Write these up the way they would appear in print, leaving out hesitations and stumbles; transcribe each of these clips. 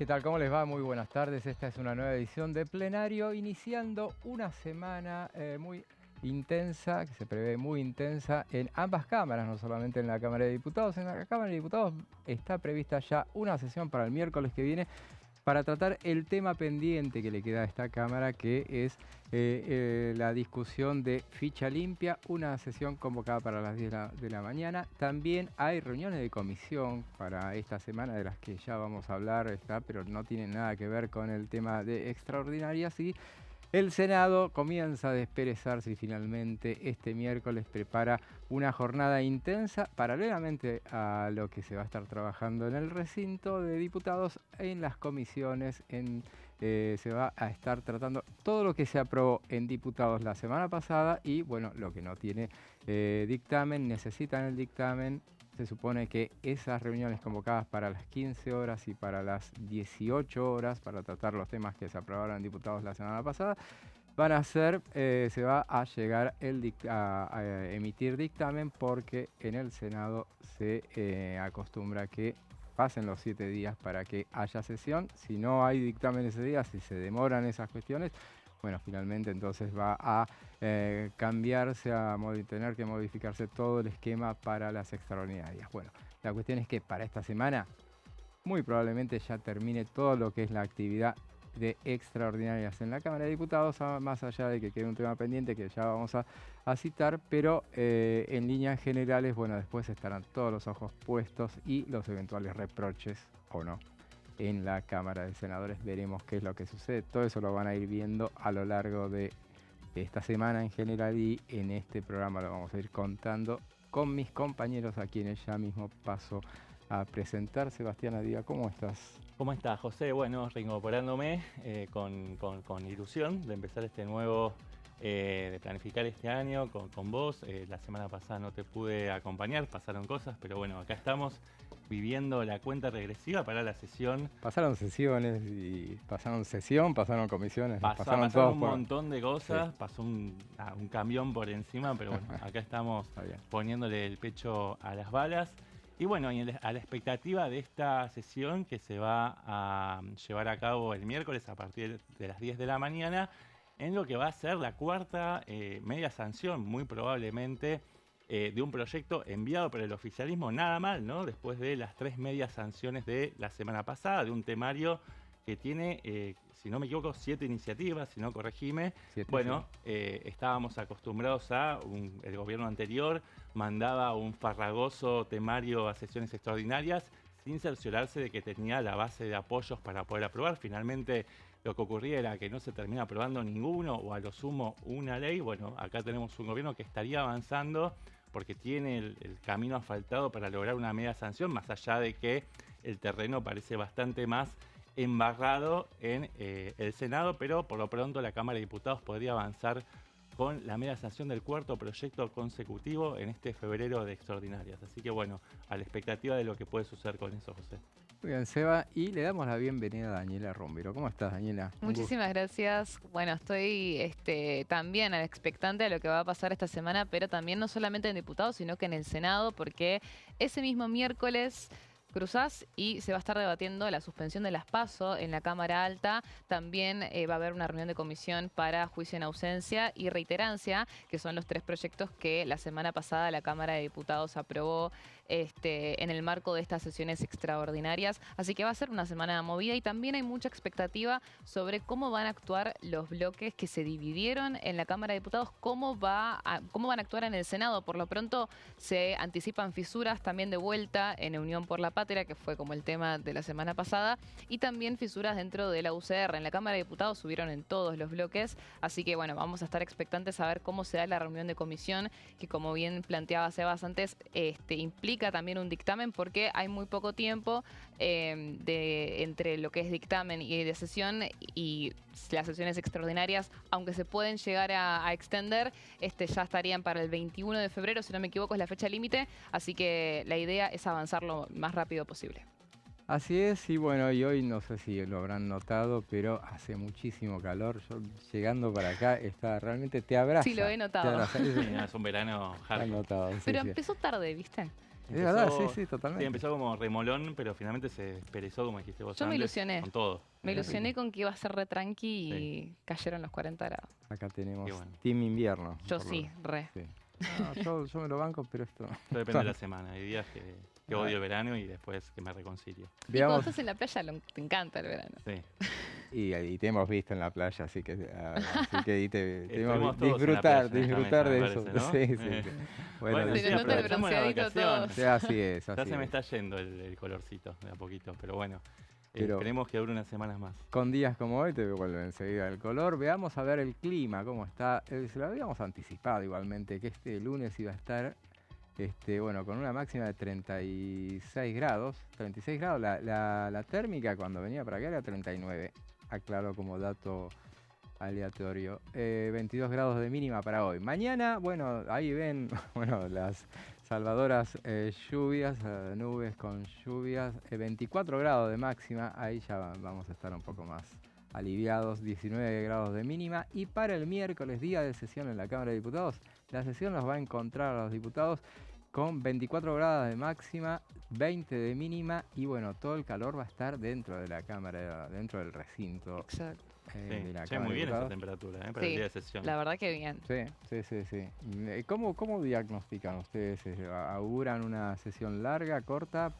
¿Qué tal? ¿Cómo les va? Muy buenas tardes. Esta es una nueva edición de Plenario, iniciando una semana muy intensa, que se prevé muy intensa en ambas cámaras, no solamente en la Cámara de Diputados. En la Cámara de Diputados está prevista ya una sesión para el miércoles que viene para tratar el tema pendiente que le queda a esta Cámara, que es la discusión de ficha limpia, una sesión convocada para las 10 de la mañana. También hay reuniones de comisión para esta semana, de las que ya vamos a hablar, pero no tienen nada que ver con el tema de extraordinarias. Y el Senado comienza a desperezarse y finalmente este miércoles prepara una jornada intensa paralelamente a lo que se va a estar trabajando en el recinto de diputados, en las comisiones. Se va a estar tratando todo lo que se aprobó en diputados la semana pasada y bueno, lo que no tiene dictamen, necesitan el dictamen. Se supone que esas reuniones convocadas para las 15 horas y para las 18 horas, para tratar los temas que se aprobaron en diputados la semana pasada, van a ser, se va a llegar a emitir dictamen, porque en el Senado se acostumbra que pasen los 7 días para que haya sesión. Si no hay dictamen ese día, si se demoran esas cuestiones, bueno, finalmente entonces va a cambiarse, tener que modificarse todo el esquema para las extraordinarias. Bueno, la cuestión es que para esta semana muy probablemente ya termine todo lo que es la actividad de extraordinarias en la Cámara de Diputados, más allá de que quede un tema pendiente que ya vamos a citar, pero en líneas generales, bueno, después estarán todos los ojos puestos y los eventuales reproches o no en la Cámara de Senadores. Veremos qué es lo que sucede. Todo eso lo van a ir viendo a lo largo de esta semana en general, y en este programa lo vamos a ir contando con mis compañeros, a quienes ya mismo paso a presentar. Sebastián Adía, ¿cómo estás? ¿Cómo estás, José? Bueno, reincorporándome con ilusión de empezar este nuevo, de planificar este año con vos. La semana pasada no te pude acompañar, pasaron cosas, pero bueno, acá estamos viviendo la cuenta regresiva para la sesión. Pasaron sesiones y pasaron sesión, pasaron comisiones, Pasaron todos un montón de cosas, sí. Pasó un camión por encima, pero bueno, acá estamos poniéndole el pecho a las balas. Y bueno, a la expectativa de esta sesión que se va a llevar a cabo el miércoles a partir de las 10 de la mañana, en lo que va a ser la cuarta media sanción, muy probablemente, de un proyecto enviado por el oficialismo, nada mal, ¿no? Después de las 3 medias sanciones de la semana pasada, de un temario que tiene, si no me equivoco, 7 iniciativas, si no corregime. 7, bueno, sí. Estábamos acostumbrados el gobierno anterior mandaba un farragoso temario a sesiones extraordinarias sin cerciorarse de que tenía la base de apoyos para poder aprobar. Finalmente lo que ocurría era que no se termina aprobando ninguno, o a lo sumo una ley. Bueno, acá tenemos un gobierno que estaría avanzando porque tiene el camino asfaltado para lograr una media sanción, más allá de que el terreno parece bastante más embarrado en el Senado, pero por lo pronto la Cámara de Diputados podría avanzar con la media sanción del cuarto proyecto consecutivo en este febrero de extraordinarias. Así que bueno, a la expectativa de lo que puede suceder con eso, José. Muy bien, Seba, y le damos la bienvenida a Daniela Rombero. ¿Cómo estás, Daniela? Muchísimas gracias. Bueno, estoy también expectante de lo que va a pasar esta semana, pero también no solamente en diputados, sino que en el Senado, porque ese mismo miércoles cruzás y se va a estar debatiendo la suspensión de las PASO en la Cámara Alta. También va a haber una reunión de comisión para juicio en ausencia y reiterancia, que son los 3 proyectos que la semana pasada la Cámara de Diputados aprobó en el marco de estas sesiones extraordinarias. Así que va a ser una semana movida, y también hay mucha expectativa sobre cómo van a actuar los bloques que se dividieron en la Cámara de Diputados, cómo van a actuar en el Senado. Por lo pronto se anticipan fisuras también de vuelta en Unión por la Patria, que fue como el tema de la semana pasada, y también fisuras dentro de la UCR. En la Cámara de Diputados subieron en todos los bloques, así que bueno, vamos a estar expectantes a ver cómo se da la reunión de comisión, que como bien planteaba Sebas antes, implica también un dictamen, porque hay muy poco tiempo entre lo que es dictamen y de sesión, y las sesiones extraordinarias, aunque se pueden llegar a extender, ya estarían para el 21 de febrero, si no me equivoco, es la fecha límite, así que la idea es avanzar lo más rápido posible. Así es, y bueno, y hoy no sé si lo habrán notado, pero hace muchísimo calor. Yo llegando para acá, realmente te abraza. Sí, lo he te notado. abraza. Sí, no, es un verano Lo he hardcore. notado, sí, Pero sí. empezó tarde, ¿viste? Es verdad, sí, Empezó- sí, totalmente. Sí, empezó como remolón, pero finalmente se esperezó, como dijiste vos Yo me antes, ilusioné. con todo. Me ilusioné con que iba a ser re tranqui y Sí. cayeron los 40 grados. Acá tenemos Qué bueno. Team Invierno. Yo por sí, re. sí. No, yo me lo banco, pero esto... Todo depende de la semana. Hay días que odio el verano y después que me reconcilio. Y cuando Veamos, estás en la playa te encanta el verano. Sí. y te hemos visto en la playa, así que ahí te Estuvimos hemos todos en la disfrutar, playa en esta disfrutar mesa, de me eso. parece, ¿no? Sí, sí, sí. Bueno, Bueno, Se sí, nos nota el aprovechamos la bronceadito vacación. todos. sí, así es, Ya así se me es. está yendo el colorcito de a poquito, pero bueno. Pero- Esperemos que dure unas semanas más. Con días como hoy te vuelve enseguida el color. Veamos a ver el clima, cómo está. Se lo habíamos anticipado igualmente, que este lunes iba a estar bueno, con una máxima de 36 grados. 36 grados, la térmica cuando venía para acá era 39. Aclaro como dato aleatorio. 22 grados de mínima para hoy. Mañana, bueno, ahí ven bueno, las salvadoras lluvias, nubes con lluvias. 24 grados de máxima, ahí ya vamos a estar un poco más aliviados. 19 grados de mínima. Y para el miércoles, día de sesión en la Cámara de Diputados, la sesión los va a encontrar a los diputados con 24 grados de máxima, 20 de mínima, y bueno, todo el calor va a estar dentro de la Cámara, dentro del recinto Exacto. de la Sí, Cámara muy de bien esa Diputados. temperatura para el Sí, día de sesión. la verdad que bien. Sí, sí, sí, sí. ¿Cómo diagnostican ustedes? ¿Auguran una sesión larga, corta?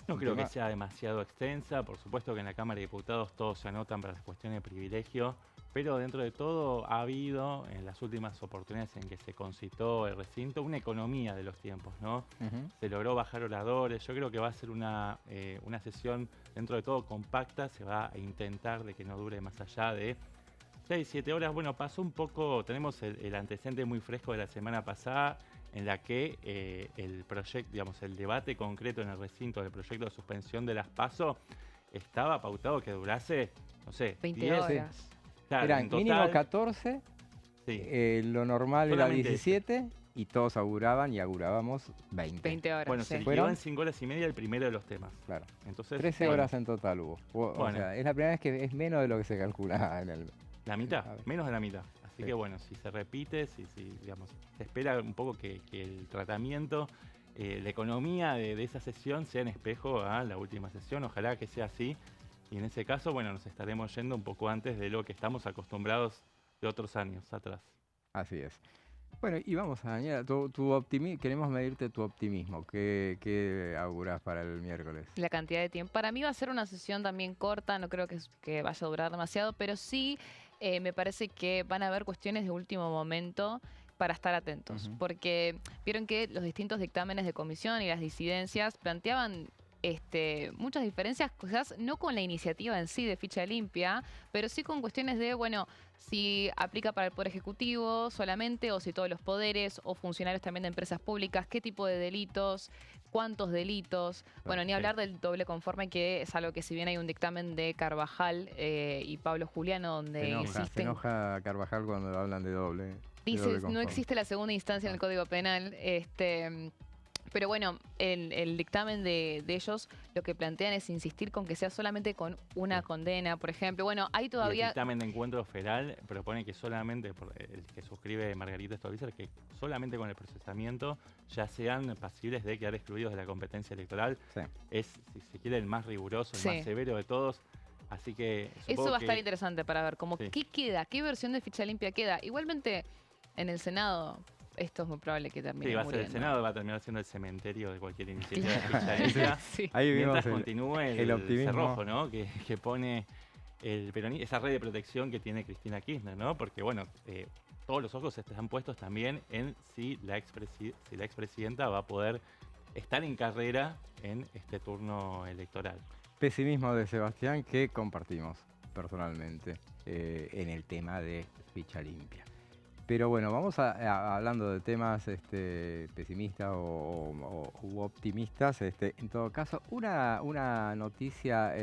No Un creo que tema- sea demasiado extensa. Por supuesto que en la Cámara de Diputados todos se anotan para las cuestiones de privilegio, pero dentro de todo ha habido, en las últimas oportunidades en que se concitó el recinto, una economía de los tiempos, ¿no? Ujú. Se logró bajar oradores. Yo creo que va a ser una sesión dentro de todo compacta. Se va a intentar de que no dure más allá de 6, 7 horas. Bueno, pasó un poco, tenemos el antecedente muy fresco de la semana pasada, en la que el proyecto, digamos, el debate concreto en el recinto del proyecto de suspensión de las PASO estaba pautado que durase, no sé, 20 10, horas. claro, Eran en total, mínimo 14, sí. lo normal Solamente era 17, y todos auguraban y augurábamos 20. 20 horas. Bueno, sí. se liquidó ¿Fueron? en 5 horas y media el primero de los temas. Claro. Entonces, 13 bueno, horas en total hubo. O Bueno. sea, es la primera vez que es menos de lo que se calculaba en el... la mitad, A ver. menos de la mitad. Así Sí. que bueno, si se repite, si digamos, se espera un poco que el tratamiento, la economía de esa sesión sea en espejo a la última sesión. Ojalá que sea así. Y en ese caso, bueno, nos estaremos yendo un poco antes de lo que estamos acostumbrados de otros años atrás. Así es. Bueno, y vamos a Daniela, queremos medirte tu optimismo. ¿Qué augurás para el miércoles? La cantidad de tiempo. Para mí va a ser una sesión también corta, no creo que vaya a durar demasiado, pero sí me parece que van a haber cuestiones de último momento para estar atentos, Ujú. porque vieron que los distintos dictámenes de comisión y las disidencias planteaban muchas diferencias, quizás no con la iniciativa en sí de ficha limpia, pero sí con cuestiones de, bueno, si aplica para el Poder Ejecutivo solamente, o si todos los poderes, o funcionarios también de empresas públicas, qué tipo de delitos, cuántos delitos. Bueno, ni sí. hablar del doble conforme, que es algo que si bien hay un dictamen de Carvajal y Pablo Juliano donde Se insisten, enoja Carvajal cuando hablan de doble. dice, no conforme. existe la segunda instancia en el Código Penal. Pero bueno, el dictamen de ellos lo que plantean es insistir con que sea solamente con una condena, por ejemplo. Bueno, hay Y el todavía... dictamen de encuentro federal propone que solamente, el que suscribe Margarita Stolbizer, que solamente con el procesamiento ya sean pasibles de quedar excluidos de la competencia electoral. Sí. Es, si se quiere, el más riguroso, el Sí. más severo de todos. Así que Eso supongo va a estar que- interesante para ver cómo Sí. qué queda, qué versión de ficha limpia queda. Igualmente, en el Senado, esto es muy probable que termine Sí, va a ser el muriendo. Senado, va a terminar siendo el cementerio de cualquier iniciativa de ficha limpia. Sí. Ahí vimos Mientras continúe el optimismo. cerrojo, ¿no? Que pone esa red de protección que tiene Cristina Kirchner, ¿no? Porque, bueno, todos los ojos están puestos también en si la expresidenta va a poder estar en carrera en este turno electoral. Pesimismo de Sebastián que compartimos personalmente en el tema de ficha limpia. Pero bueno, vamos hablando de temas pesimistas u optimistas. En todo caso, una noticia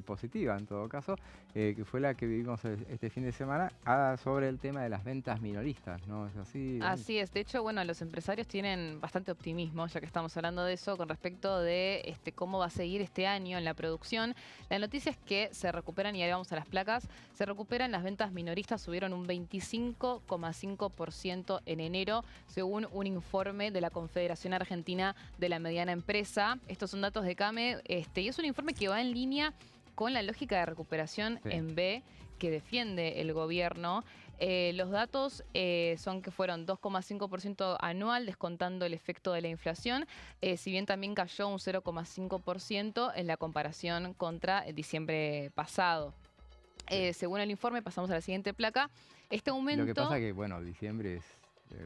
positiva, en todo caso, que fue la que vivimos este fin de semana, sobre el tema de las ventas minoristas, ¿no? ¿Es así? Así es. De hecho, bueno, los empresarios tienen bastante optimismo, ya que estamos hablando de eso, con respecto de cómo va a seguir este año en la producción. La noticia es que se recuperan, y ahora vamos a las placas, se recuperan las ventas minoristas, subieron un 25,5% en enero, según un informe de la Confederación Argentina de la Mediana Empresa. Estos son datos de CAME, y es un informe que va en línea con la lógica de recuperación en B que defiende el gobierno. Los datos son que fueron 2,5% anual, descontando el efecto de la inflación, si bien también cayó un 0,5% en la comparación contra diciembre pasado. Según el informe, pasamos a la siguiente placa, este aumento... Lo que pasa es que, bueno, diciembre es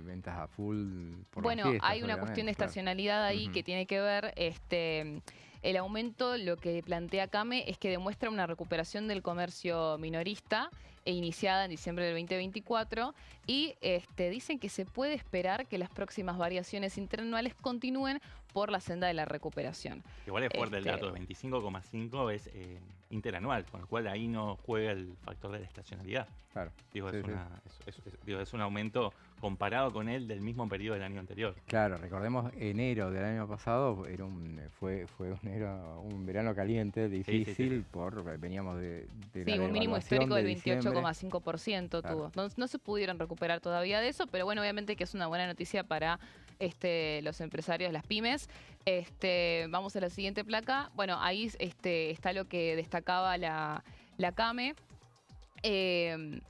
ventas a full por Bueno, las fiestas, hay una cuestión de claro. estacionalidad ahí que tiene que ver, el aumento, lo que plantea CAME es que demuestra una recuperación del comercio minorista iniciada en diciembre del 2024, y dicen que se puede esperar que las próximas variaciones interanuales continúen por la senda de la recuperación. Igual es fuerte el dato, 25,5 es interanual, con lo cual ahí no juega el factor de la estacionalidad. Claro. Digo, Sí, es un aumento comparado con el del mismo periodo del año anterior. Claro, recordemos enero del año pasado fue un verano caliente, difícil, veníamos de la un mínimo histórico del diciembre. 28,5% Claro. tuvo. No se pudieron recuperar todavía de eso, pero bueno, obviamente que es una buena noticia para los empresarios, las pymes. Vamos a la siguiente placa. Bueno, ahí está lo que destacaba la CAME.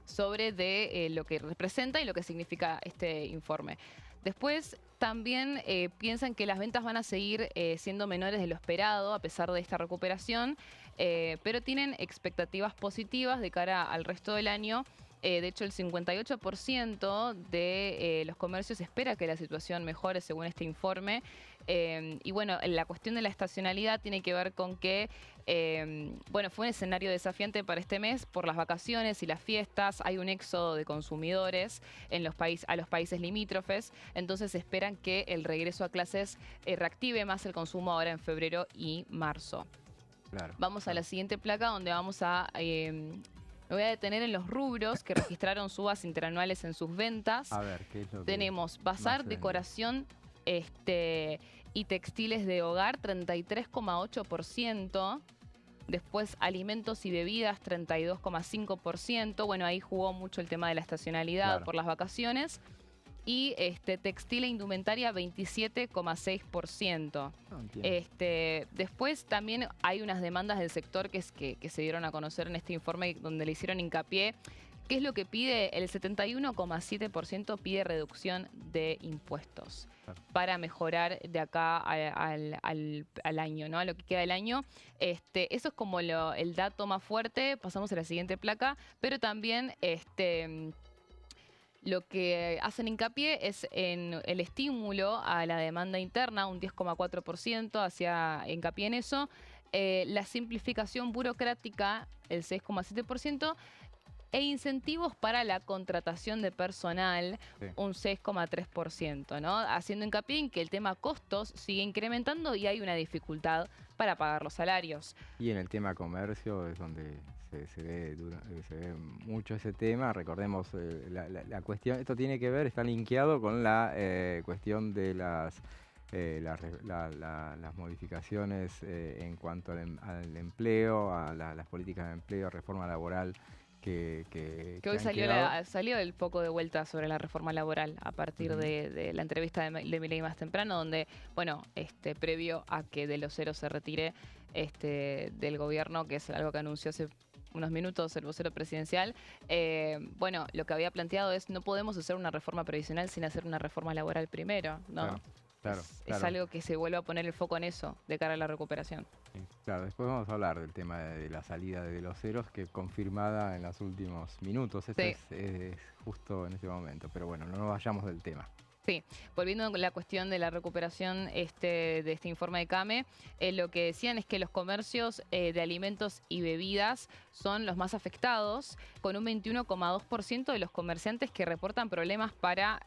Sobre lo que representa y lo que significa este informe. Después también piensan que las ventas van a seguir siendo menores de lo esperado a pesar de esta recuperación, pero tienen expectativas positivas de cara al resto del año. De hecho, el 58% de los comercios espera que la situación mejore según este informe. Y bueno, la cuestión de la estacionalidad tiene que ver con que, fue un escenario desafiante para este mes por las vacaciones y las fiestas. Hay un éxodo de consumidores a los países limítrofes. Entonces esperan que el regreso a clases reactive más el consumo ahora en febrero y marzo. Claro, vamos a la siguiente placa, donde vamos a... me voy a detener en los rubros que registraron subas interanuales en sus ventas. A ver, ¿qué es lo que tenemos bazar, decoración y textiles de hogar, 33,8%. Después alimentos y bebidas, 32,5%. Bueno, ahí jugó mucho el tema de la estacionalidad por las vacaciones. Y textil e indumentaria, 27,6%. Después también hay unas demandas del sector que se dieron a conocer en este informe, donde le hicieron hincapié. ¿Qué es lo que pide? El 71,7% pide reducción de impuestos para mejorar de acá al año, ¿no? A lo que queda del año. Eso es como el dato más fuerte. Pasamos a la siguiente placa. Pero también lo que hacen hincapié es en el estímulo a la demanda interna, un 10,4%, hacía hincapié en eso. La simplificación burocrática, el 6,7%. E incentivos para la contratación de personal, un 6,3%, ¿no? Haciendo hincapié en que el tema costos sigue incrementando y hay una dificultad para pagar los salarios. Y en el tema comercio es donde se ve mucho ese tema. Recordemos la cuestión, esto tiene que ver, está linkeado con la cuestión de las modificaciones en cuanto al empleo, a las políticas de empleo, reforma laboral. Que hoy salió el foco de vuelta sobre la reforma laboral a partir de la entrevista de Milei más temprano, donde, bueno, previo a que de los ceros se retire del gobierno, que es algo que anunció hace unos minutos el vocero presidencial, lo que había planteado es: no podemos hacer una reforma previsional sin hacer una reforma laboral primero, ¿no? Claro. Es algo que se vuelve a poner el foco en eso, de cara a la recuperación. Claro, después vamos a hablar del tema de la salida de los ceros, que confirmada en los últimos minutos. Esto es justo en este momento, pero bueno, no nos vayamos del tema. Sí, volviendo a la cuestión de la recuperación de este informe de CAME, lo que decían es que los comercios de alimentos y bebidas son los más afectados, con un 21,2% de los comerciantes que reportan problemas para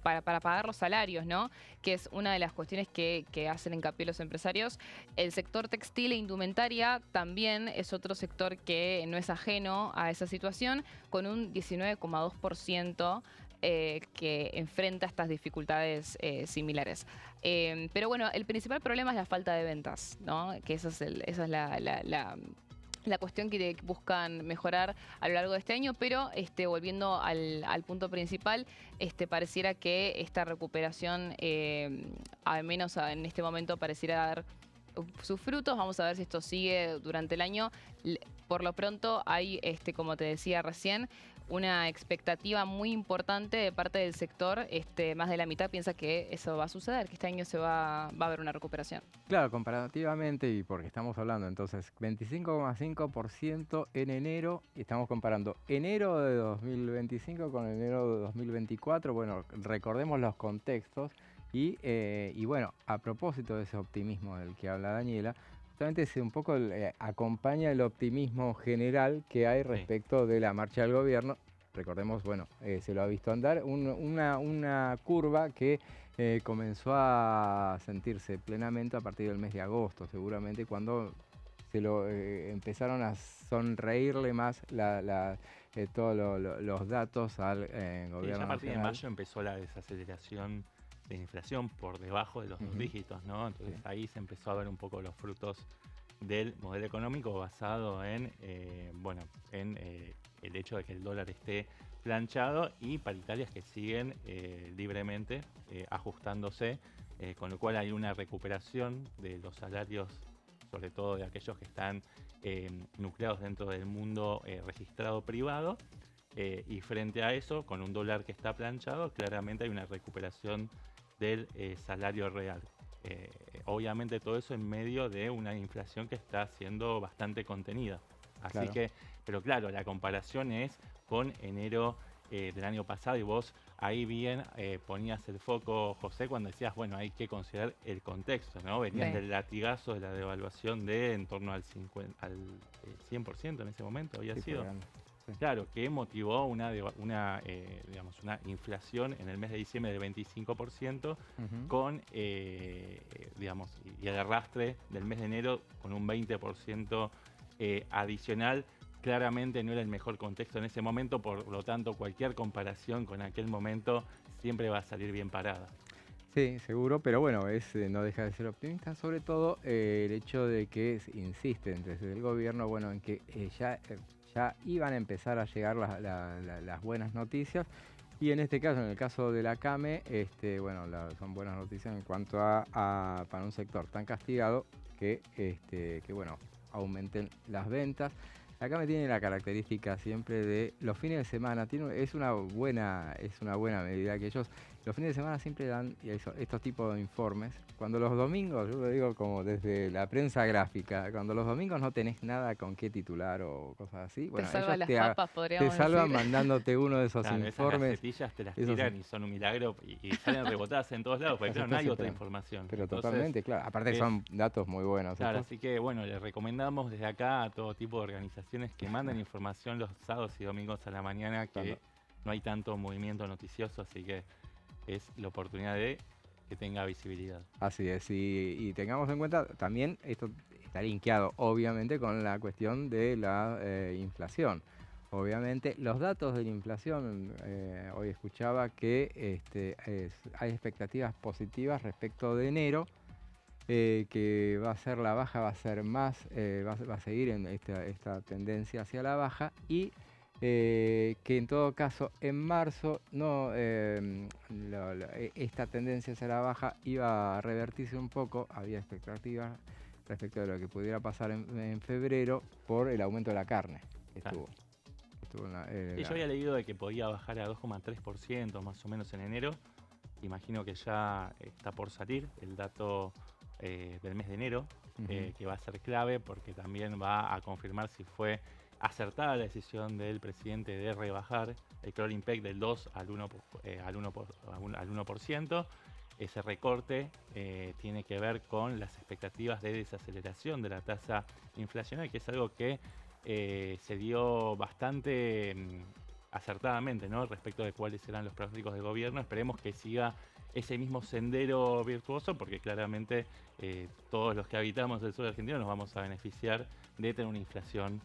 pagar los salarios, ¿no? Que es una de las cuestiones que hacen hincapié los empresarios. El sector textil e indumentaria también es otro sector que no es ajeno a esa situación, con un 19,2%. Que enfrenta estas dificultades similares. Pero bueno, el principal problema es la falta de ventas, ¿no? Que esa es la cuestión que buscan mejorar a lo largo de este año, pero volviendo al punto principal, pareciera que esta recuperación, al menos en este momento, pareciera dar sus frutos. Vamos a ver si esto sigue durante el año. Por lo pronto hay, como te decía recién, una expectativa muy importante de parte del sector. Más de la mitad piensa que eso va a suceder, que este año va a haber una recuperación. Claro, comparativamente, y porque estamos hablando entonces 25,5% en enero, y estamos comparando enero de 2025 con enero de 2024. Bueno, recordemos los contextos y bueno, a propósito de ese optimismo del que habla Daniela, justamente un poco acompaña el optimismo general que hay respecto de la marcha del gobierno. Recordemos, bueno, se lo ha visto andar, una curva que comenzó a sentirse plenamente a partir del mes de agosto, seguramente cuando empezaron a sonreírle más todos los datos al gobierno a partir nacional. de mayo empezó la desaceleración de inflación por debajo de los 2 dígitos, ¿no? Entonces ahí se empezó a ver un poco los frutos del modelo económico basado en el hecho de que el dólar esté planchado y paritarias que siguen libremente ajustándose, con lo cual hay una recuperación de los salarios, sobre todo de aquellos que están nucleados dentro del mundo registrado privado, y frente a eso, con un dólar que está planchado, claramente hay una recuperación del salario real. Obviamente todo eso en medio de una inflación que está siendo bastante contenida. Así que, pero claro, la comparación es con enero del año pasado, y vos ahí bien ponías el foco, José, cuando decías, bueno, hay que considerar el contexto, ¿no? Venías del latigazo de la devaluación de en torno al 100% en ese momento, había sido. Claro, que motivó una inflación en el mes de diciembre del 25%, con, y el arrastre del mes de enero con un 20% adicional. Claramente no era el mejor contexto en ese momento, por lo tanto cualquier comparación con aquel momento siempre va a salir bien parada. Sí, seguro, pero bueno, no deja de ser optimista, sobre todo el hecho de que insisten desde el gobierno, bueno, en que ya iban a empezar a llegar las buenas noticias, y en este caso, en el caso de la CAME, bueno, son buenas noticias en cuanto a para un sector tan castigado que bueno, aumenten las ventas. La CAME tiene la característica siempre de los fines de semana, es una buena medida que ellos los fines de semana siempre dan estos tipos de informes. Cuando los domingos, yo lo digo como desde la prensa gráfica, cuando los domingos no tenés nada con qué titular o cosas así, bueno, ellos te salvan mandándote uno de esos informes. Las setillas te las tiran y son un milagro y salen rebotadas en todos lados, porque claro, no hay otra información. Pero entonces, totalmente, claro. Aparte son datos muy buenos. Claro, así que bueno, les recomendamos desde acá a todo tipo de organizaciones que manden información los sábados y domingos a la mañana, que no hay tanto movimiento noticioso, así que es la oportunidad de que tenga visibilidad. Así es, y tengamos en cuenta también, esto está linkeado obviamente con la cuestión de la inflación. Obviamente los datos de la inflación, hoy escuchaba que hay expectativas positivas respecto de enero, que va a ser la baja, va a ser más, va a seguir en esta tendencia hacia la baja, y que en todo caso en marzo esta tendencia hacia la baja iba a revertirse un poco. Había expectativas respecto de lo que pudiera pasar en febrero por el aumento de la carne que estuvo yo había leído de que podía bajar a 2,3% más o menos en enero. Imagino que ya está por salir el dato del mes de enero, que va a ser clave porque también va a confirmar si fue acertada la decisión del presidente de rebajar el crawling peg del 2 al 1%. Ese recorte tiene que ver con las expectativas de desaceleración de la tasa inflacionaria, que es algo que se dio bastante acertadamente, ¿no? Respecto de cuáles eran los pronósticos del gobierno. Esperemos que siga ese mismo sendero virtuoso, porque claramente todos los que habitamos el sur argentino nos vamos a beneficiar de tener una inflación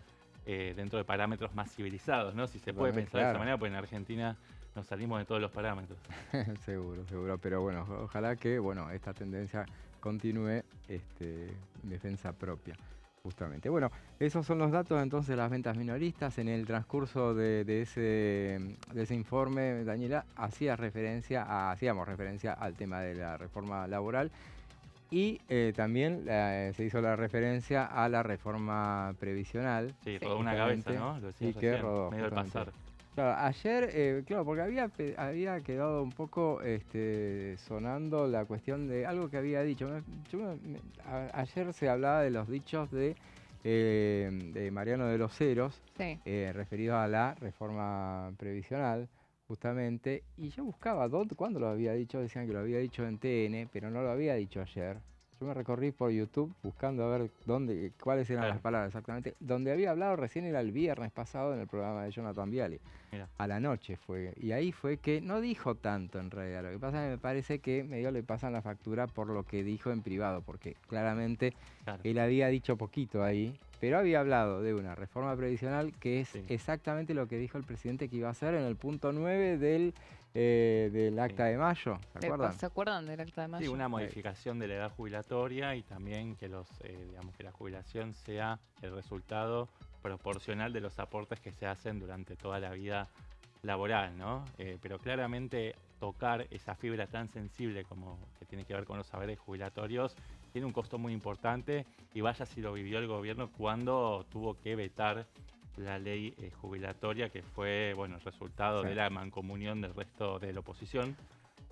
dentro de parámetros más civilizados, ¿no? Si se puede pensar de esa manera, pues en Argentina nos salimos de todos los parámetros. Seguro, seguro. Pero bueno, ojalá que esta tendencia continúe en defensa propia, justamente. Bueno, esos son los datos entonces de las ventas minoristas. En el transcurso de ese informe, Daniela, hacíamos referencia al tema de la reforma laboral. Y también se hizo la referencia a la reforma previsional. Sí, rodó una cabeza, ¿no? Lo decías recién, rodó, medio al pasar. Claro, ayer, porque había quedado un poco sonando la cuestión de algo que había dicho. Ayer se hablaba de los dichos de Mariano de los Heros, Sí. Referidos a la reforma previsional, justamente, y yo buscaba cuándo lo había dicho. Decían que lo había dicho en TN, pero no lo había dicho ayer. Yo me recorrí por YouTube buscando a ver cuáles eran las palabras exactamente. Donde había hablado recién era el viernes pasado en el programa de Jonathan Viale. Mira. A la noche fue. Y ahí fue que no dijo tanto en realidad. Lo que pasa es que me parece que medio le pasan la factura por lo que dijo en privado, porque claramente él había dicho poquito ahí, pero había hablado de una reforma previsional que es exactamente lo que dijo el presidente que iba a hacer en el punto 9 del acta de mayo. ¿Se acuerdan? ¿Se acuerdan del acta de mayo? Sí, una modificación de la edad jubilatoria y también que que la jubilación sea el resultado proporcional de los aportes que se hacen durante toda la vida laboral, ¿no? Pero claramente tocar esa fibra tan sensible como que tiene que ver con los saberes jubilatorios tiene un costo muy importante, y vaya si lo vivió el gobierno cuando tuvo que vetar la ley jubilatoria, que fue el resultado de la mancomunión del resto de la oposición,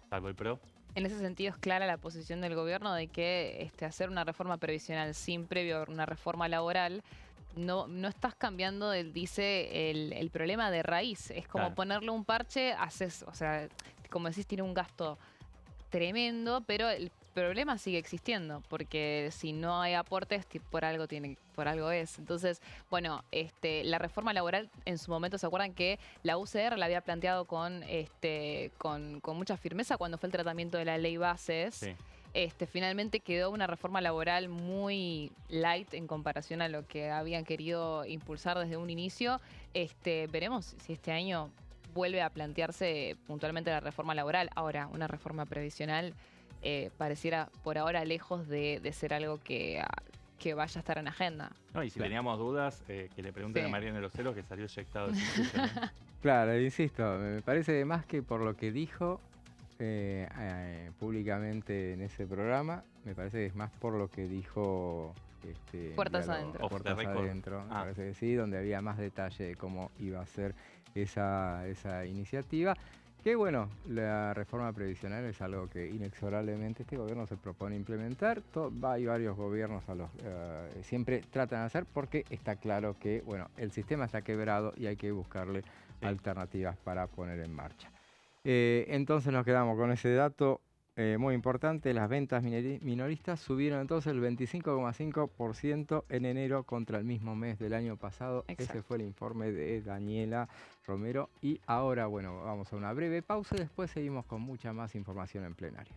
salvo el PRO. En ese sentido es clara la posición del gobierno de que hacer una reforma previsional sin previo una reforma laboral no estás cambiando el problema de raíz. Es como ponerle un parche, como decís, tiene un gasto tremendo, pero el problema sigue existiendo, porque si no hay aportes, por algo es. Entonces, la reforma laboral en su momento, ¿se acuerdan que la UCR la había planteado con mucha firmeza cuando fue el tratamiento de la ley bases? Sí. Finalmente quedó una reforma laboral muy light en comparación a lo que habían querido impulsar desde un inicio. Veremos si este año vuelve a plantearse puntualmente la reforma laboral. Ahora, una reforma previsional pareciera por ahora lejos de ser algo que vaya a estar en agenda. No, y si teníamos dudas, que le pregunten a Mariano de los Heros, que salió eyectado de su sitio, ¿no? Claro, insisto, me parece más que por lo que dijo públicamente en ese programa, me parece que es más por lo que dijo Puertas Adentro. Puertas Adentro, me parece que sí, donde había más detalle de cómo iba a ser esa iniciativa. Que la reforma previsional es algo que inexorablemente este gobierno se propone implementar. Hay varios gobiernos siempre tratan de hacer, porque está claro que el sistema está quebrado y hay que buscarle alternativas para poner en marcha. Entonces nos quedamos con ese dato muy importante. Las ventas minoristas subieron entonces el 25,5% en enero contra el mismo mes del año pasado. Exacto. Ese fue el informe de Daniela Romero. Y ahora, vamos a una breve pausa y después seguimos con mucha más información en plenario.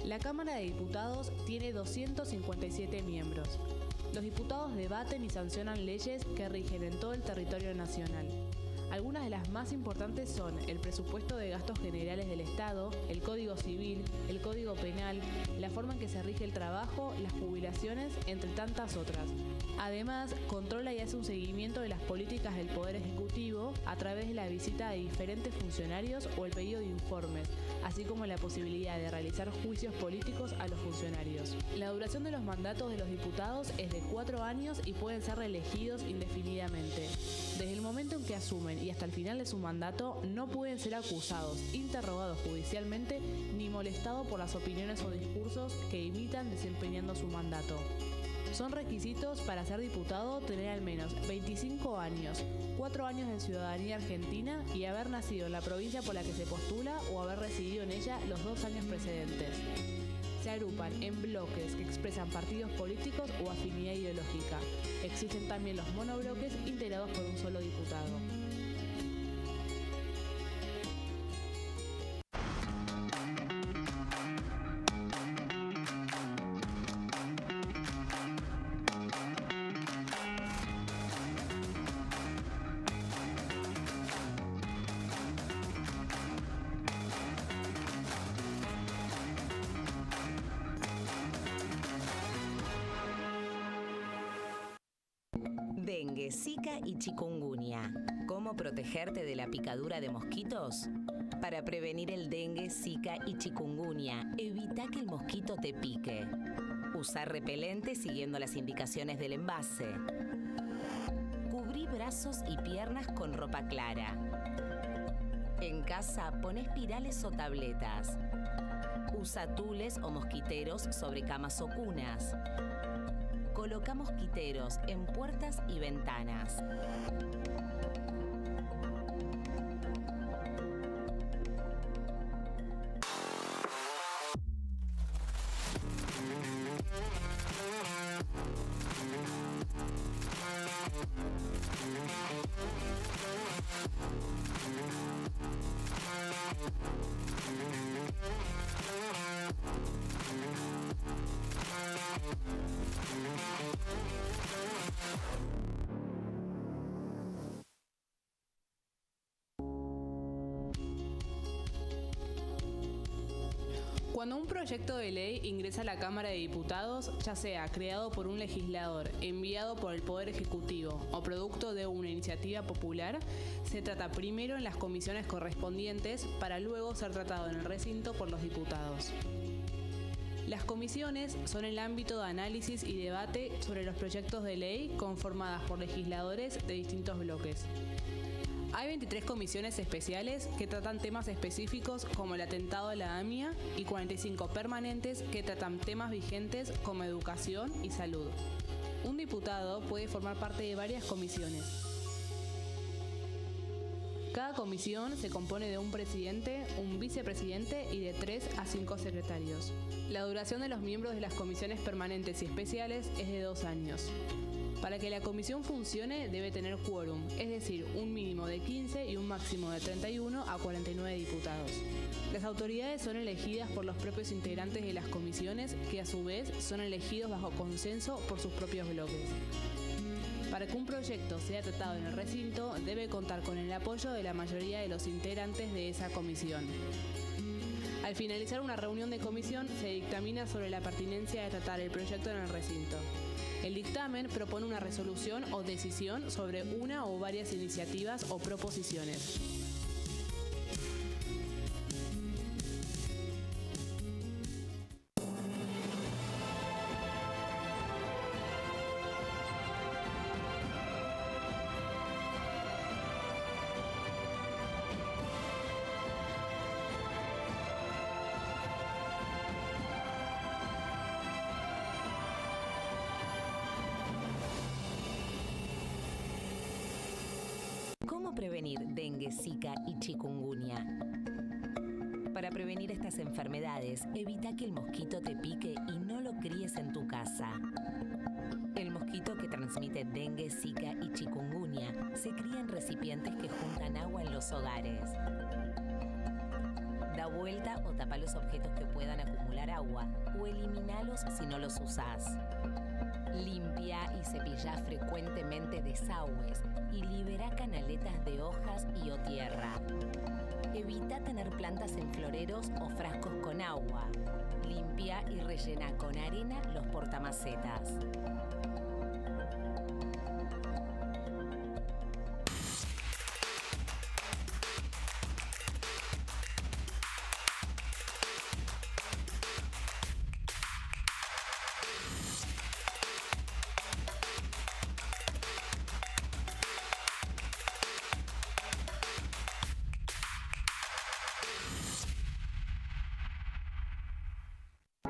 La Cámara de Diputados tiene 257 miembros. Los diputados debaten y sancionan leyes que rigen en todo el territorio nacional. Algunas de las más importantes son el presupuesto de gastos generales del Estado, el Código Civil, el Código Penal, la forma en que se rige el trabajo, las jubilaciones, entre tantas otras. Además, controla y hace un seguimiento de las políticas del Poder Ejecutivo a través de la visita de diferentes funcionarios o el pedido de informes, así como la posibilidad de realizar juicios políticos a los funcionarios. La duración de los mandatos de los diputados es de 4 años y pueden ser reelegidos indefinidamente. Desde el momento en que asumen y hasta el final de su mandato, no pueden ser acusados, interrogados judicialmente ni molestados por las opiniones o discursos que imitan desempeñando su mandato. Son requisitos para ser diputado tener al menos 25 años, 4 años de ciudadanía argentina y haber nacido en la provincia por la que se postula o haber residido en ella los 2 años precedentes. Se agrupan en bloques que expresan partidos políticos o afinidad ideológica. Existen también los monobloques integrados por un solo diputado. Dengue, Zika y chikungunya. ¿Cómo protegerte de la picadura de mosquitos? Para prevenir el dengue, Zika y chikungunya, evita que el mosquito te pique. Usar repelente siguiendo las indicaciones del envase. Cubrí brazos y piernas con ropa clara. En casa, pon espirales o tabletas. Usa tules o mosquiteros sobre camas o cunas. Coloca mosquiteros en puertas y ventanas. Cuando un proyecto de ley ingresa a la Cámara de Diputados, ya sea creado por un legislador, enviado por el Poder Ejecutivo o producto de una iniciativa popular, se trata primero en las comisiones correspondientes para luego ser tratado en el recinto por los diputados. Las comisiones son el ámbito de análisis y debate sobre los proyectos de ley conformadas por legisladores de distintos bloques. Hay 23 comisiones especiales que tratan temas específicos como el atentado de la AMIA y 45 permanentes que tratan temas vigentes como educación y salud. Un diputado puede formar parte de varias comisiones. Cada comisión se compone de un presidente, un vicepresidente y de 3 a 5 secretarios. La duración de los miembros de las comisiones permanentes y especiales es de 2 años. Para que la comisión funcione debe tener quórum, es decir, un mínimo de 15 y un máximo de 31 a 49 diputados. Las autoridades son elegidas por los propios integrantes de las comisiones, que a su vez son elegidos bajo consenso por sus propios bloques. Para que un proyecto sea tratado en el recinto, debe contar con el apoyo de la mayoría de los integrantes de esa comisión. Al finalizar una reunión de comisión, se dictamina sobre la pertinencia de tratar el proyecto en el recinto. El dictamen propone una resolución o decisión sobre una o varias iniciativas o proposiciones. ¿Cómo prevenir dengue, Zika y chikungunya? Para prevenir estas enfermedades, evita que el mosquito te pique y no lo críes en tu casa. El mosquito que transmite dengue, Zika y chikungunya se cría en recipientes que juntan agua en los hogares. Da vuelta o tapa los objetos que puedan acumular agua o eliminalos si no los usás. Limpia y cepilla frecuentemente desagües y libera canaletas de hojas y o tierra. Evita tener plantas en floreros o frascos con agua. Limpia y rellena con arena los portamacetas.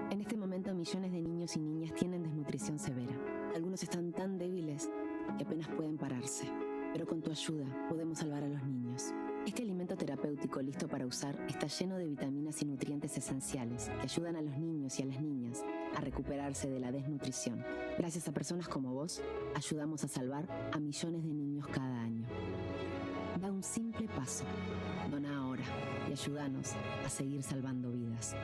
En este momento, millones de niños y niñas tienen desnutrición severa. Algunos están tan débiles que apenas pueden pararse. Pero con tu ayuda podemos salvar a los niños. Este alimento terapéutico listo para usar está lleno de vitaminas y nutrientes esenciales que ayudan a los niños y a las niñas a recuperarse de la desnutrición. Gracias a personas como vos, ayudamos a salvar a millones de niños cada año. Da un simple paso. Dona ahora y ayúdanos a seguir salvando vidas.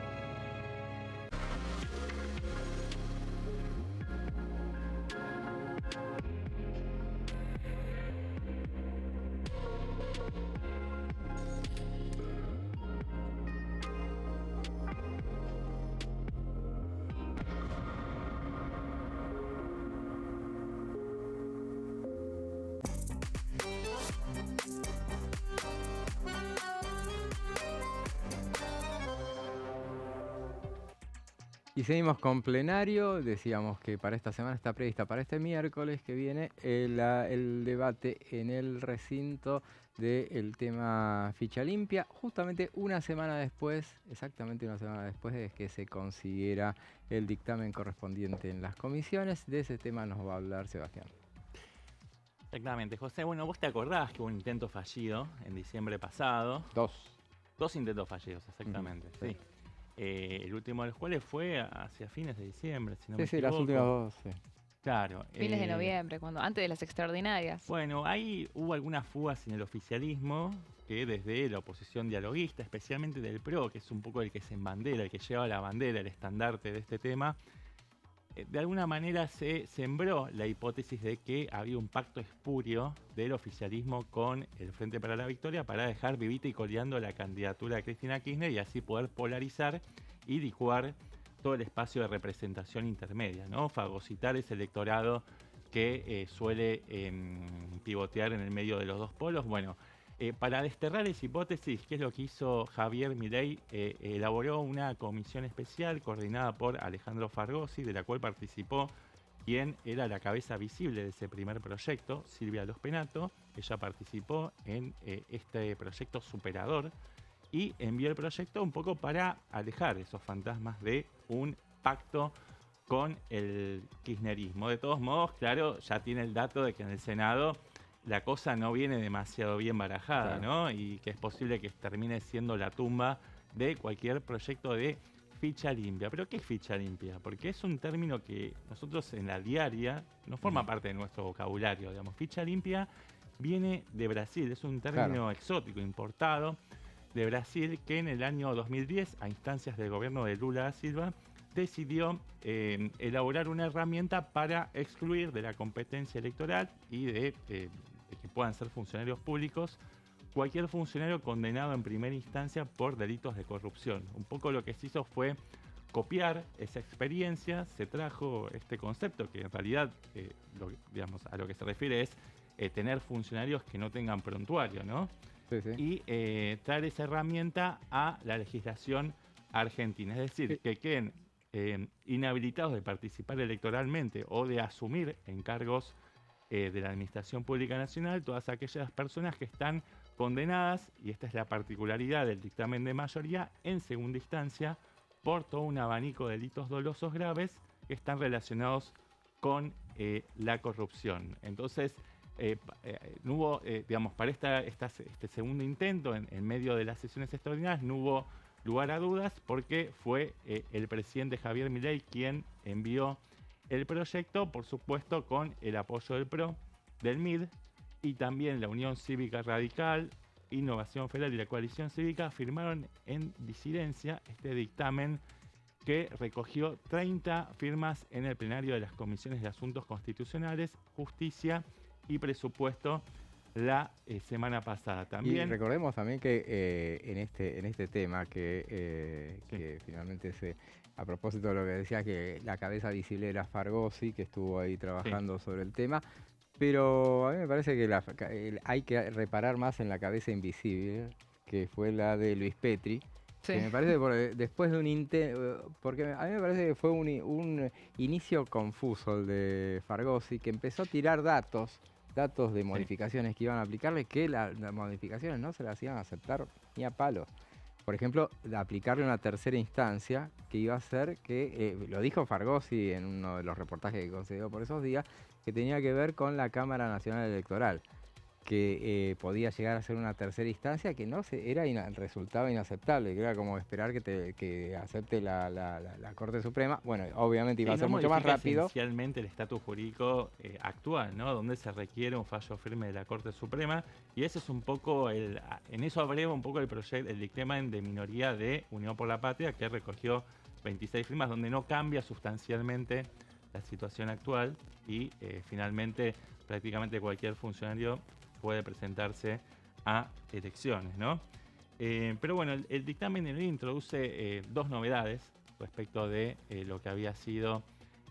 Y seguimos con plenario. Decíamos que para esta semana está prevista para este miércoles que viene el debate en el recinto del tema ficha limpia, justamente una semana después, exactamente una semana después de que se consiguiera el dictamen correspondiente en las comisiones. De ese tema nos va a hablar Sebastián. Exactamente, José. Bueno, vos te acordás que hubo un intento fallido en diciembre pasado. Dos intentos fallidos, exactamente, sí. El último de los cuales fue hacia fines de diciembre, si no me equivoco. Las últimas dos, sí. Claro. Fines de noviembre, antes de las extraordinarias. Bueno, ahí hubo algunas fugas en el oficialismo que desde la oposición dialoguista, especialmente del PRO, que es un poco el que se embandera, el que lleva la bandera, el estandarte de este tema, de alguna manera se sembró la hipótesis de que había un pacto espurio del oficialismo con el Frente para la Victoria para dejar vivita y coleando la candidatura de Cristina Kirchner y así poder polarizar y licuar todo el espacio de representación intermedia, ¿no? Fagocitar ese electorado que suele pivotear en el medio de los dos polos. Bueno, para desterrar esa hipótesis, ¿qué es lo que hizo Javier Milei? Elaboró una comisión especial coordinada por Alejandro Fargosi, de la cual participó quien era la cabeza visible de ese primer proyecto, Silvia Los Penato. Ella participó en este proyecto superador y envió el proyecto un poco para alejar esos fantasmas de un pacto con el kirchnerismo. De todos modos, claro, ya tiene el dato de que en el Senado la cosa no viene demasiado bien barajada, ¿no? Y que es posible que termine siendo la tumba de cualquier proyecto de ficha limpia. ¿Pero qué es ficha limpia? Porque es un término que nosotros en la diaria no forma parte de nuestro vocabulario, digamos. Ficha limpia viene de Brasil, es un término exótico, importado de Brasil, que en el año 2010, a instancias del gobierno de Lula da Silva, decidió elaborar una herramienta para excluir de la competencia electoral y de que puedan ser funcionarios públicos cualquier funcionario condenado en primera instancia por delitos de corrupción. Un poco lo que se hizo fue copiar esa experiencia, se trajo este concepto que en realidad digamos, a lo que se refiere es tener funcionarios que no tengan prontuario, ¿no? Sí, sí. Y traer esa herramienta a la legislación argentina. Es decir, que queden inhabilitados de participar electoralmente o de asumir encargos de la Administración Pública Nacional todas aquellas personas que están condenadas, y esta es la particularidad del dictamen de mayoría, en segunda instancia por todo un abanico de delitos dolosos graves que están relacionados con la corrupción. Entonces, no hubo, digamos, para este segundo intento, en medio de las sesiones extraordinarias, no hubo lugar a dudas porque fue el presidente Javier Milei quien envió el proyecto, por supuesto con el apoyo del PRO, del MID y también la Unión Cívica Radical, Innovación Federal y la Coalición Cívica firmaron en disidencia este dictamen que recogió 30 firmas en el plenario de las comisiones de Asuntos Constitucionales, Justicia y Presupuesto la semana pasada. También Y recordemos también que en este tema que finalmente a propósito de lo que decía, que la cabeza visible era Fargosi, que estuvo ahí trabajando sobre el tema, pero a mí me parece que hay que reparar más en la cabeza invisible, que fue la de Luis Petri. Que me parece después de un intento, porque a mí me parece que fue un inicio confuso el de Fargosi, que empezó a tirar datos de modificaciones que iban a aplicarle, que las modificaciones no se las iban a aceptar ni a palo. Por ejemplo, de aplicarle una tercera instancia que iba a ser que, lo dijo Fargosi en uno de los reportajes que concedió por esos días, que tenía que ver con la Cámara Nacional Electoral, que podía llegar a ser una tercera instancia que resultaba inaceptable, que era como esperar que acepte la Corte Suprema. Bueno, obviamente iba a ser mucho más rápido. Esencialmente el estatus jurídico actual, ¿no? Donde se requiere un fallo firme de la Corte Suprema, y ese es un poco en eso abreva un poco el dictamen de minoría de Unión por la Patria, que recogió 26 firmas, donde no cambia sustancialmente la situación actual y finalmente prácticamente cualquier funcionario puede presentarse a elecciones, ¿no? Pero bueno, el dictamen introduce dos novedades respecto de lo que había sido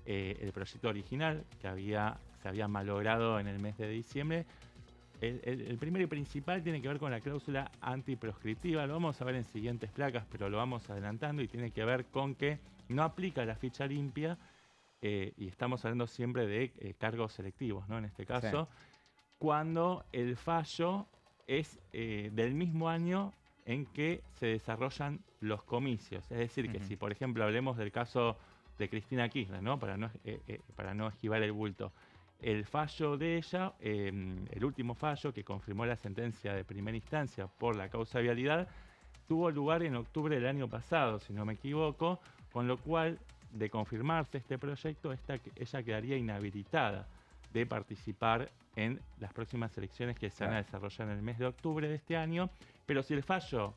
el proyecto original, que se había malogrado en el mes de diciembre. El primero y principal tiene que ver con la cláusula antiproscriptiva. Lo vamos a ver en siguientes placas, pero lo vamos adelantando, y tiene que ver con que no aplica la ficha limpia, y estamos hablando siempre de cargos selectivos, ¿no? En este caso, sí, cuando el fallo es del mismo año en que se desarrollan los comicios. Es decir, que si, por ejemplo, hablemos del caso de Cristina Kirchner, ¿no? Para no esquivar el bulto, el fallo de ella, el último fallo que confirmó la sentencia de primera instancia por la causa de vialidad, tuvo lugar en octubre del año pasado, si no me equivoco, con lo cual, de confirmarse este proyecto, ella quedaría inhabilitada de participar en las próximas elecciones que se van a desarrollar en el mes de octubre de este año. Pero si el fallo,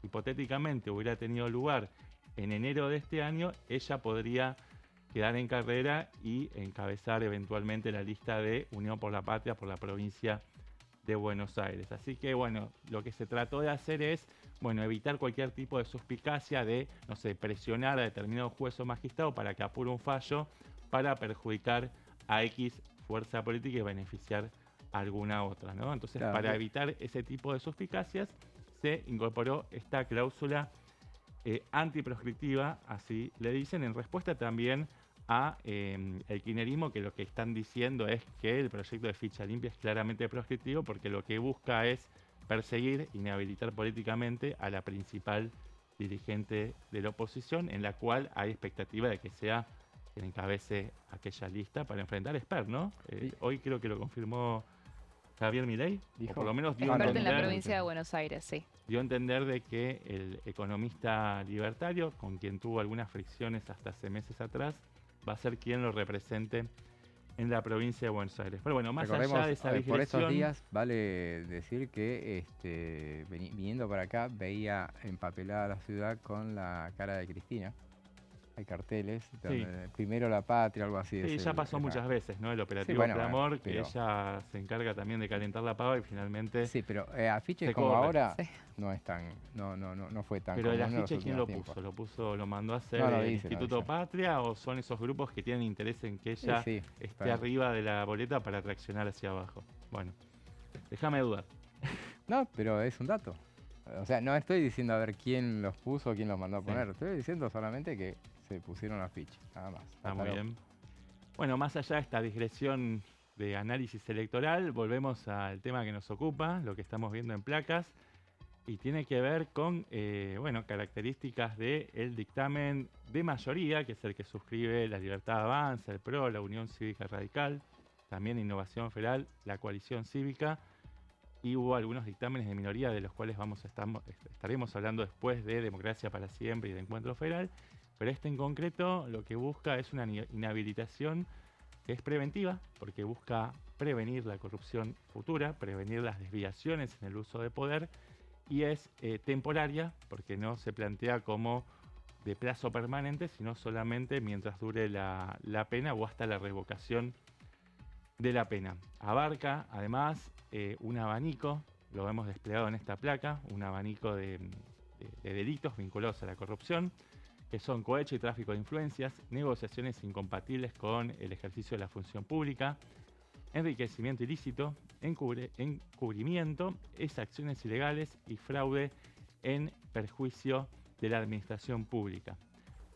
hipotéticamente, hubiera tenido lugar en enero de este año, ella podría quedar en carrera y encabezar eventualmente la lista de Unión por la Patria por la provincia de Buenos Aires. Así que, bueno, lo que se trató de hacer es, bueno, evitar cualquier tipo de suspicacia de, no sé, presionar a determinado juez o magistrado para que apure un fallo para perjudicar a X fuerza política y beneficiar a alguna otra, ¿no? Entonces, claro, para evitar ese tipo de suspicacias, se incorporó esta cláusula antiproscriptiva, así le dicen, en respuesta también a el kirchnerismo, que lo que están diciendo es que el proyecto de ficha limpia es claramente proscriptivo porque lo que busca es perseguir, inhabilitar políticamente a la principal dirigente de la oposición, en la cual hay expectativa de que sea quien encabece aquella lista para enfrentar a Esper, ¿no? Hoy creo que lo confirmó Javier Milei, o por lo menos dio a entender, en la provincia de Buenos Aires, sí. Dio a entender de que el economista libertario, con quien tuvo algunas fricciones hasta hace meses atrás, va a ser quien lo represente en la provincia de Buenos Aires. Pero bueno, más allá de esa digresión, por estos días vale decir que viniendo para acá veía empapelada la ciudad con la cara de Cristina. Hay carteles, sí, primero la patria, algo así. Sí, ya pasó muchas veces, ¿no? El operativo Clamor, que ella se encarga también de calentar la pava y finalmente... Sí, pero afiches como ahora no es tan, no fue tan... Pero el afiche, ¿quién lo puso? ¿Lo mandó a hacer el Instituto Patria, o son esos grupos que tienen interés en que ella esté arriba de la boleta para traccionar hacia abajo? Bueno, déjame dudar. No, pero es un dato. O sea, no estoy diciendo a ver quién los puso o quién los mandó a poner. Estoy diciendo solamente que se pusieron afiches, nada más. Está muy bien. Bueno, más allá de esta digresión de análisis electoral, volvemos al tema que nos ocupa, lo que estamos viendo en placas, y tiene que ver con, características del dictamen de mayoría, que es el que suscribe La Libertad Avanza, el PRO, la Unión Cívica Radical, también Innovación Federal, la Coalición Cívica, y hubo algunos dictámenes de minoría de los cuales estaremos hablando después de Democracia para Siempre y de Encuentro Federal. Pero este en concreto lo que busca es una inhabilitación que es preventiva, porque busca prevenir la corrupción futura, prevenir las desviaciones en el uso de poder, y es temporaria, porque no se plantea como de plazo permanente, sino solamente mientras dure la pena o hasta la revocación de la pena. Abarca además un abanico, lo vemos desplegado en esta placa, un abanico de delitos vinculados a la corrupción, que son cohecho y tráfico de influencias, negociaciones incompatibles con el ejercicio de la función pública, enriquecimiento ilícito, encubrimiento, exacciones ilegales y fraude en perjuicio de la administración pública.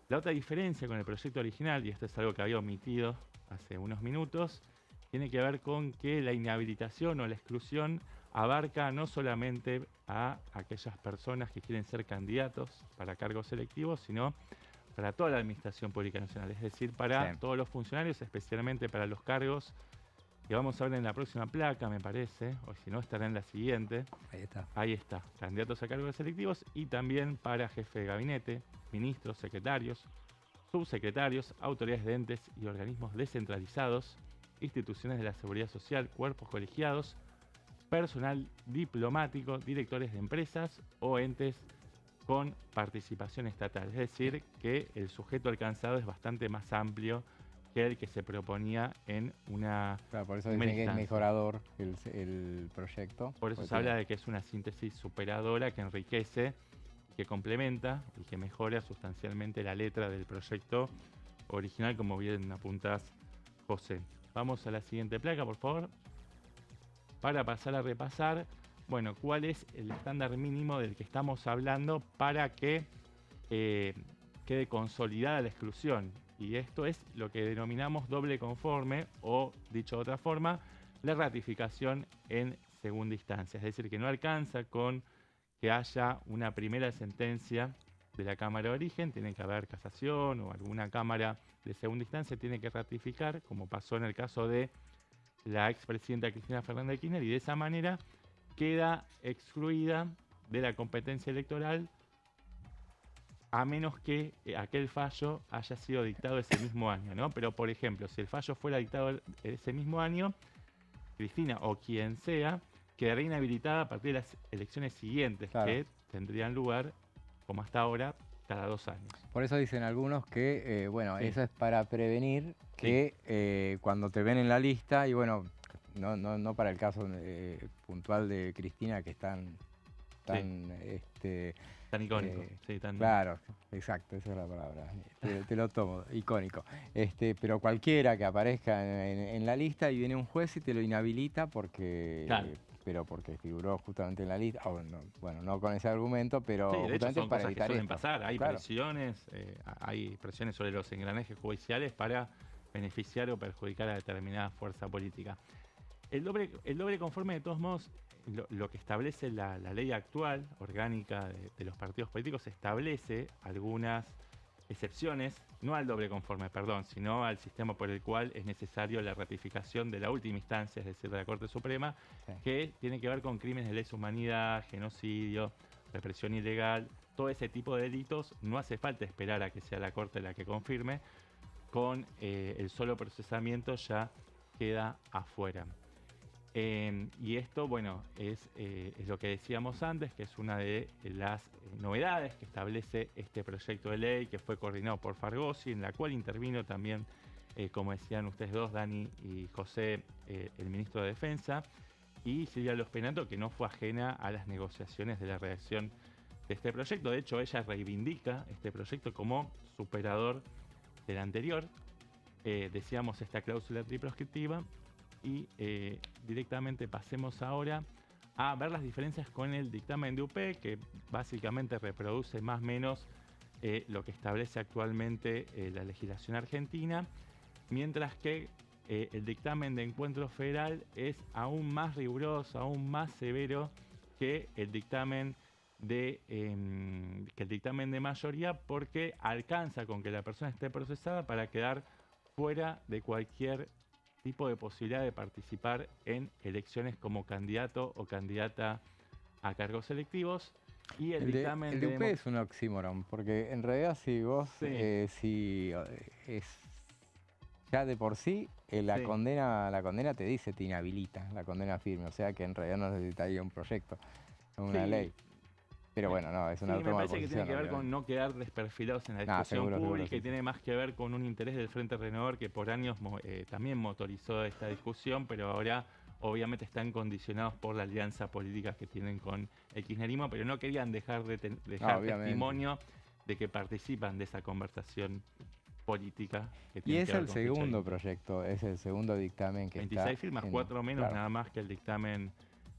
La otra diferencia con el proyecto original, y esto es algo que había omitido hace unos minutos, tiene que ver con que la inhabilitación o la exclusión abarca no solamente a aquellas personas que quieren ser candidatos para cargos selectivos, sino para toda la administración pública nacional, es decir, para todos los funcionarios, especialmente para los cargos que vamos a ver en la próxima placa, me parece, o si no estará en la siguiente. Ahí está. Ahí está, candidatos a cargos selectivos, y también para jefe de gabinete, ministros, secretarios, subsecretarios, autoridades de entes y organismos descentralizados, instituciones de la seguridad social, cuerpos colegiados, personal diplomático, directores de empresas o entes con participación estatal. Es decir, que el sujeto alcanzado es bastante más amplio que el que se proponía en una Claro, por eso dicen que es mejorador el proyecto. Por eso se habla de que es una síntesis superadora que enriquece, que complementa y que mejora sustancialmente la letra del proyecto original, como bien apuntás, José. Vamos a la siguiente placa, por favor. Para pasar a repasar, bueno, cuál es el estándar mínimo del que estamos hablando para que quede consolidada la exclusión. Y esto es lo que denominamos doble conforme, o dicho de otra forma, la ratificación en segunda instancia. Es decir, que no alcanza con que haya una primera sentencia de la Cámara de Origen, tiene que haber casación o alguna Cámara de segunda instancia tiene que ratificar, como pasó en el caso de la expresidenta Cristina Fernández de Kirchner, y de esa manera queda excluida de la competencia electoral, a menos que aquel fallo haya sido dictado ese mismo año, ¿no? Pero, por ejemplo, si el fallo fuera dictado ese mismo año, Cristina o quien sea quedaría inhabilitada a partir de las elecciones siguientes, claro, que tendrían lugar, como hasta ahora, cada 2 años. Por eso dicen algunos que, bueno, Sí. eso es para prevenir que cuando te ven en la lista, y bueno, no para el caso puntual de Cristina, que es tan Tan icónico, sí, tan... Claro, exacto, esa es la palabra, te lo tomo, icónico. Pero cualquiera que aparezca en la lista y viene un juez y te lo inhabilita porque... Claro. Pero porque figuró justamente en la lista, bueno, no con ese argumento, pero Sí, de hecho justamente son para cosas que evitar suelen esto. pasar, hay Claro. presiones sobre los engranajes judiciales para beneficiar o perjudicar a determinada fuerza política. El doble conforme, de todos modos, lo que establece la ley actual, orgánica de los partidos políticos, establece algunas excepciones, no al doble conforme, perdón, sino al sistema por el cual es necesario la ratificación de la última instancia, es decir, de la Corte Suprema, Sí. que tiene que ver con crímenes de lesa humanidad, genocidio, represión ilegal, todo ese tipo de delitos. No hace falta esperar a que sea la Corte la que confirme, con el solo procesamiento ya queda afuera. Y esto, bueno, es lo que decíamos antes, que es una de las novedades que establece este proyecto de ley, que fue coordinado por Fargosi, en la cual intervino también, como decían ustedes dos, Dani y José, el ministro de Defensa, y Silvia Lospenato, que no fue ajena a las negociaciones de la redacción de este proyecto. De hecho, ella reivindica este proyecto como superador del anterior. Decíamos esta cláusula triproscriptiva. Y directamente pasemos ahora a ver las diferencias con el dictamen de UP, que básicamente reproduce más o menos lo que establece actualmente la legislación argentina, mientras que el dictamen de Encuentro Federal es aún más riguroso, aún más severo que el dictamen de mayoría, porque alcanza con que la persona esté procesada para quedar fuera de cualquier tipo de posibilidad de participar en elecciones como candidato o candidata a cargos selectivos. Y el dictamen de UP es un oxímoron, porque en realidad si vos, ya de por sí, la condena te dice, te inhabilita, la condena firme, o sea que en realidad no necesitaría un proyecto, una ley. Pero bueno, no, es una Sí, me toma de parece que tiene posición, que ver con obviamente. no quedar desperfilados en la No, discusión seguro, pública sí, y tiene más que ver con un interés del Frente Renovador que por años también motorizó esta discusión, pero ahora obviamente están condicionados por la alianza política que tienen con el kirchnerismo, pero no querían dejar dejar obviamente. testimonio de que participan de esa conversación política. Que Y tiene es que ver el con segundo Ficha Limpia. proyecto, es el segundo dictamen que 26 está firmas, en- 4 menos claro. nada más que el dictamen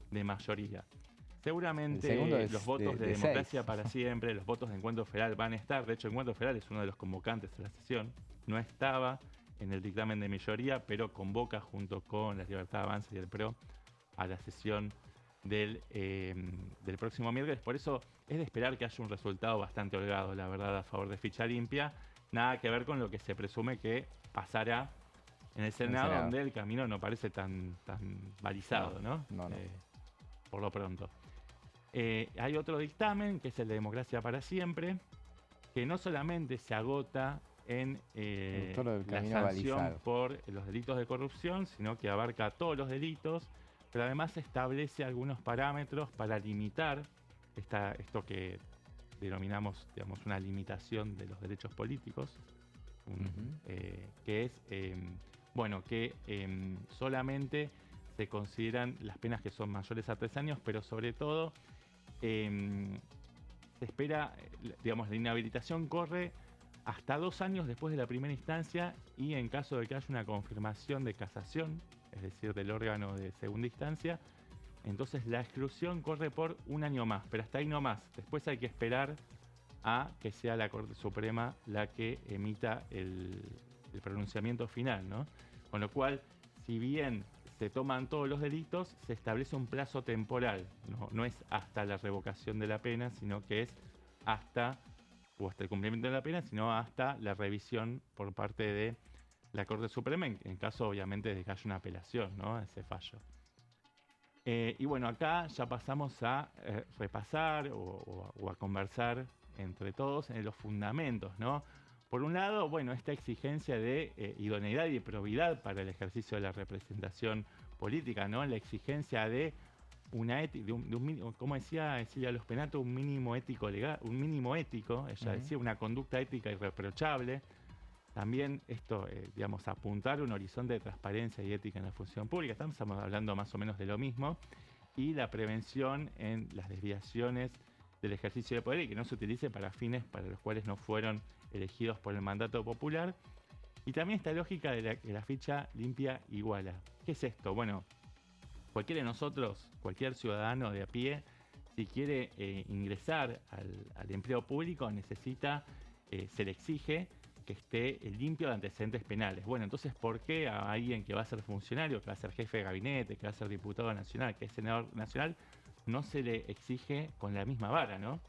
de mayoría. El Seguramente segundo es los votos de de Democracia 6. para Siempre, los votos de Encuentro Federal van a estar. De hecho, Encuentro Federal es uno de los convocantes de la sesión. No estaba en el dictamen de mayoría, pero convoca junto con la Libertad Avanza y el PRO a la sesión del próximo miércoles. Por eso es de esperar que haya un resultado bastante holgado, la verdad, a favor de Ficha Limpia. Nada que ver con lo que se presume que pasará en el Senado, donde el camino no parece tan balizado, ¿no? No. Por lo pronto. Hay otro dictamen, que es el de Democracia para Siempre, que no solamente se agota en todo el la camino sanción balizado. por los delitos de corrupción, sino que abarca todos los delitos, pero además establece algunos parámetros para limitar esto que denominamos, digamos, una limitación de los derechos políticos, que es, que solamente se consideran las penas que son mayores a 3 años, pero sobre todo se espera, digamos, la inhabilitación corre hasta 2 años después de la primera instancia y en caso de que haya una confirmación de casación, es decir, del órgano de segunda instancia, entonces la exclusión corre por 1 año más, pero hasta ahí no más. Después hay que esperar a que sea la Corte Suprema la que emita el pronunciamiento final, ¿no? Con lo cual, si bien se toman todos los delitos, se establece un plazo temporal. No es hasta la revocación de la pena, sino que es hasta el cumplimiento de la pena, sino hasta la revisión por parte de la Corte Suprema, en caso obviamente de que haya una apelación, ¿no?, a ese fallo. Y bueno, acá ya pasamos a repasar o a conversar entre todos en los fundamentos, ¿no? Por un lado, bueno, esta exigencia de idoneidad y de probidad para el ejercicio de la representación política, ¿no? La exigencia de como decía Silvia Los Penato, un mínimo ético legal, un mínimo ético, ella decía, una conducta ética irreprochable. También esto, digamos, apuntar un horizonte de transparencia y ética en la función pública. Estamos hablando más o menos de lo mismo. Y la prevención en las desviaciones del ejercicio de poder y que no se utilice para fines para los cuales no fueron elegidos por el mandato popular. Y también esta lógica de la ficha limpia iguala. ¿Qué es esto? Bueno, cualquiera de nosotros, cualquier ciudadano de a pie, si quiere ingresar al empleo público, se le exige que esté limpio de antecedentes penales. Bueno, entonces, ¿por qué a alguien que va a ser funcionario, que va a ser jefe de gabinete, que va a ser diputado nacional, que es senador nacional, no se le exige con la misma vara, ¿no?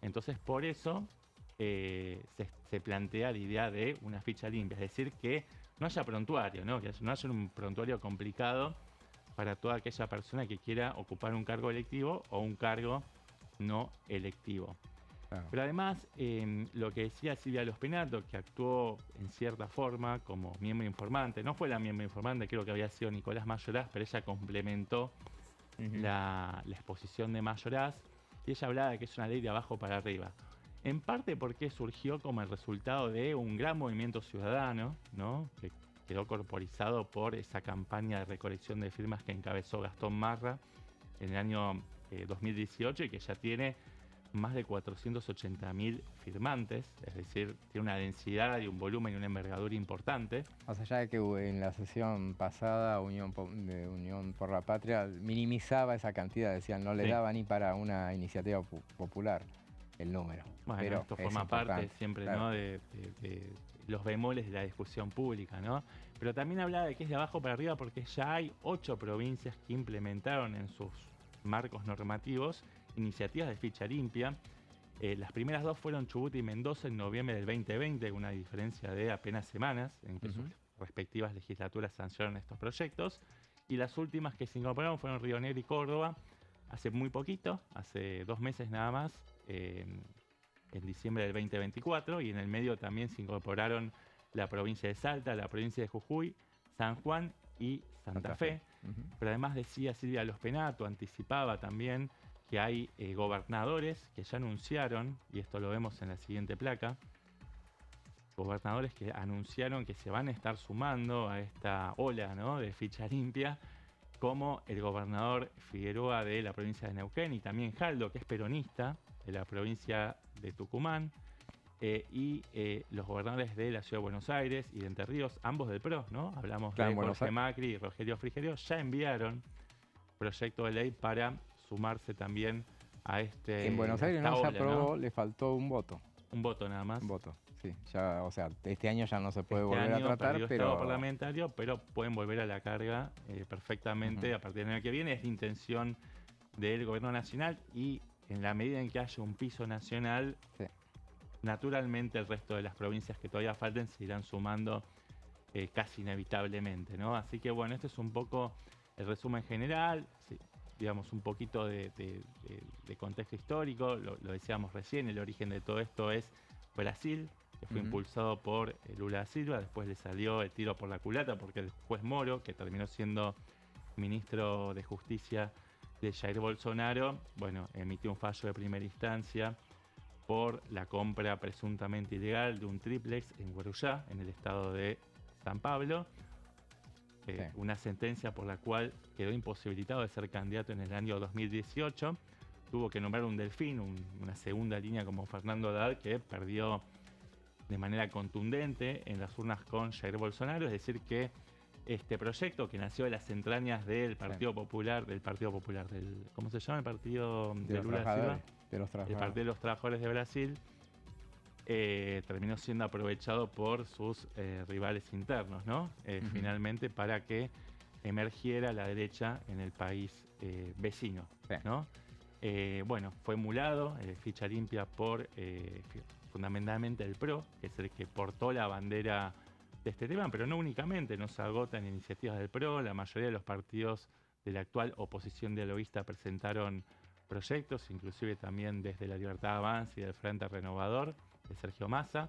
Entonces, por eso se plantea la idea de una ficha limpia, es decir, que no haya prontuario, ¿no? Que no haya un prontuario complicado para toda aquella persona que quiera ocupar un cargo electivo o un cargo no electivo. Claro. Pero además, lo que decía Silvia Los Penato, que actuó en cierta forma como miembro informante, no fue la miembro informante, creo que había sido Nicolás Mayoraz, pero ella complementó la exposición de Mayoraz, y ella hablaba de que es una ley de abajo para arriba. En parte porque surgió como el resultado de un gran movimiento ciudadano, ¿no?, que quedó corporizado por esa campaña de recolección de firmas que encabezó Gastón Marra en el año 2018 y que ya tiene más de 480.000 firmantes, es decir, tiene una densidad y un volumen y una envergadura importante. Más allá de que en la sesión pasada Unión por la Patria minimizaba esa cantidad, decían no le daba ni para una iniciativa popular el número. Bueno, pero esto forma parte siempre, claro, ¿no?, de los bemoles de la discusión pública, ¿no? Pero también hablaba de que es de abajo para arriba porque ya hay 8 provincias que implementaron en sus marcos normativos iniciativas de ficha limpia. Las primeras 2 fueron Chubut y Mendoza en noviembre del 2020, una diferencia de apenas semanas en que sus respectivas legislaturas sancionaron estos proyectos. Y las últimas que se incorporaron fueron Río Negro y Córdoba hace muy poquito, hace 2 meses nada más, en diciembre del 2024, y en el medio también se incorporaron la provincia de Salta, la provincia de Jujuy, San Juan y Santa Fe. Pero además decía Silvia Los Penato, anticipaba también que hay gobernadores que ya anunciaron, y esto lo vemos en la siguiente placa, gobernadores que anunciaron que se van a estar sumando a esta ola, ¿no?, de ficha limpia, como el gobernador Figueroa de la provincia de Neuquén y también Jaldo, que es peronista, de la provincia de Tucumán, y los gobernadores de la Ciudad de Buenos Aires y de Entre Ríos, ambos del PRO, ¿no? Hablamos de Jorge Macri y Rogelio Frigerio, ya enviaron proyecto de ley para sumarse también a este. En Buenos Aires no se aprobó, ¿no? Le faltó un voto. Un voto nada más. Un voto, sí. Ya, o sea, este año ya no se puede volver a tratar, pero estado parlamentario, pero pueden volver a la carga perfectamente a partir del año que viene. Es la intención del gobierno nacional y en la medida en que haya un piso nacional, naturalmente el resto de las provincias que todavía falten se irán sumando casi inevitablemente, ¿no? Así que bueno, este es un poco el resumen general, digamos un poquito de contexto histórico, lo decíamos recién, el origen de todo esto es Brasil, que fue impulsado por Lula da Silva, después le salió el tiro por la culata porque el juez Moro, que terminó siendo ministro de Justicia de Jair Bolsonaro, bueno, emitió un fallo de primera instancia por la compra presuntamente ilegal de un triplex en Guarujá, en el estado de San Pablo. Una sentencia por la cual quedó imposibilitado de ser candidato en el año 2018. Tuvo que nombrar un delfín, una segunda línea como Fernando Haddad, que perdió de manera contundente en las urnas con Jair Bolsonaro. Es decir que este proyecto, que nació de las entrañas del Partido Popular, ¿cómo se llama? El partido de Lula da Silva. El Partido de los Trabajadores de Brasil, terminó siendo aprovechado por sus rivales internos, ¿no? Finalmente para que emergiera la derecha en el país vecino, ¿no? Bueno, fue emulado, ficha limpia por fundamentalmente el PRO, que es el que portó la bandera de este tema, pero no únicamente, no se agotan iniciativas del PRO, la mayoría de los partidos de la actual oposición dialoguista presentaron proyectos, inclusive también desde la Libertad Avanza y del Frente Renovador de Sergio Massa.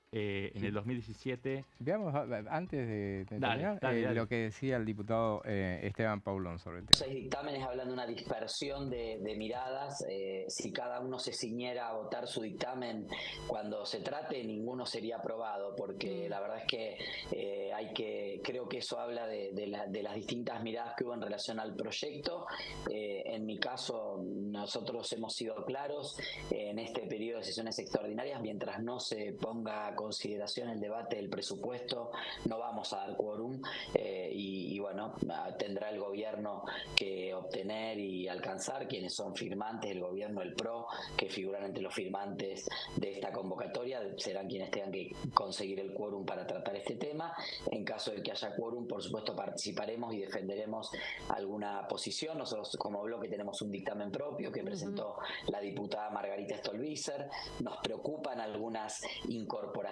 En el 2017... Veamos, antes de terminar, lo que decía el diputado Esteban Paulón sobre el tema. 6 dictámenes hablan de una dispersión de miradas. Si cada uno se ciñera a votar su dictamen cuando se trate, ninguno sería aprobado, porque la verdad es que creo que eso habla de las distintas miradas que hubo en relación al proyecto. En mi caso, nosotros hemos sido claros en este periodo de sesiones extraordinarias, mientras no se ponga a consideración el debate del presupuesto, no vamos a dar quórum y bueno, tendrá el gobierno que obtener y alcanzar quienes son firmantes, el gobierno, el PRO, que figuran entre los firmantes de esta convocatoria, serán quienes tengan que conseguir el quórum para tratar este tema. En caso de que haya quórum, por supuesto participaremos y defenderemos alguna posición. Nosotros como bloque tenemos un dictamen propio que presentó la diputada Margarita Stolbizer. Nos preocupan algunas incorporaciones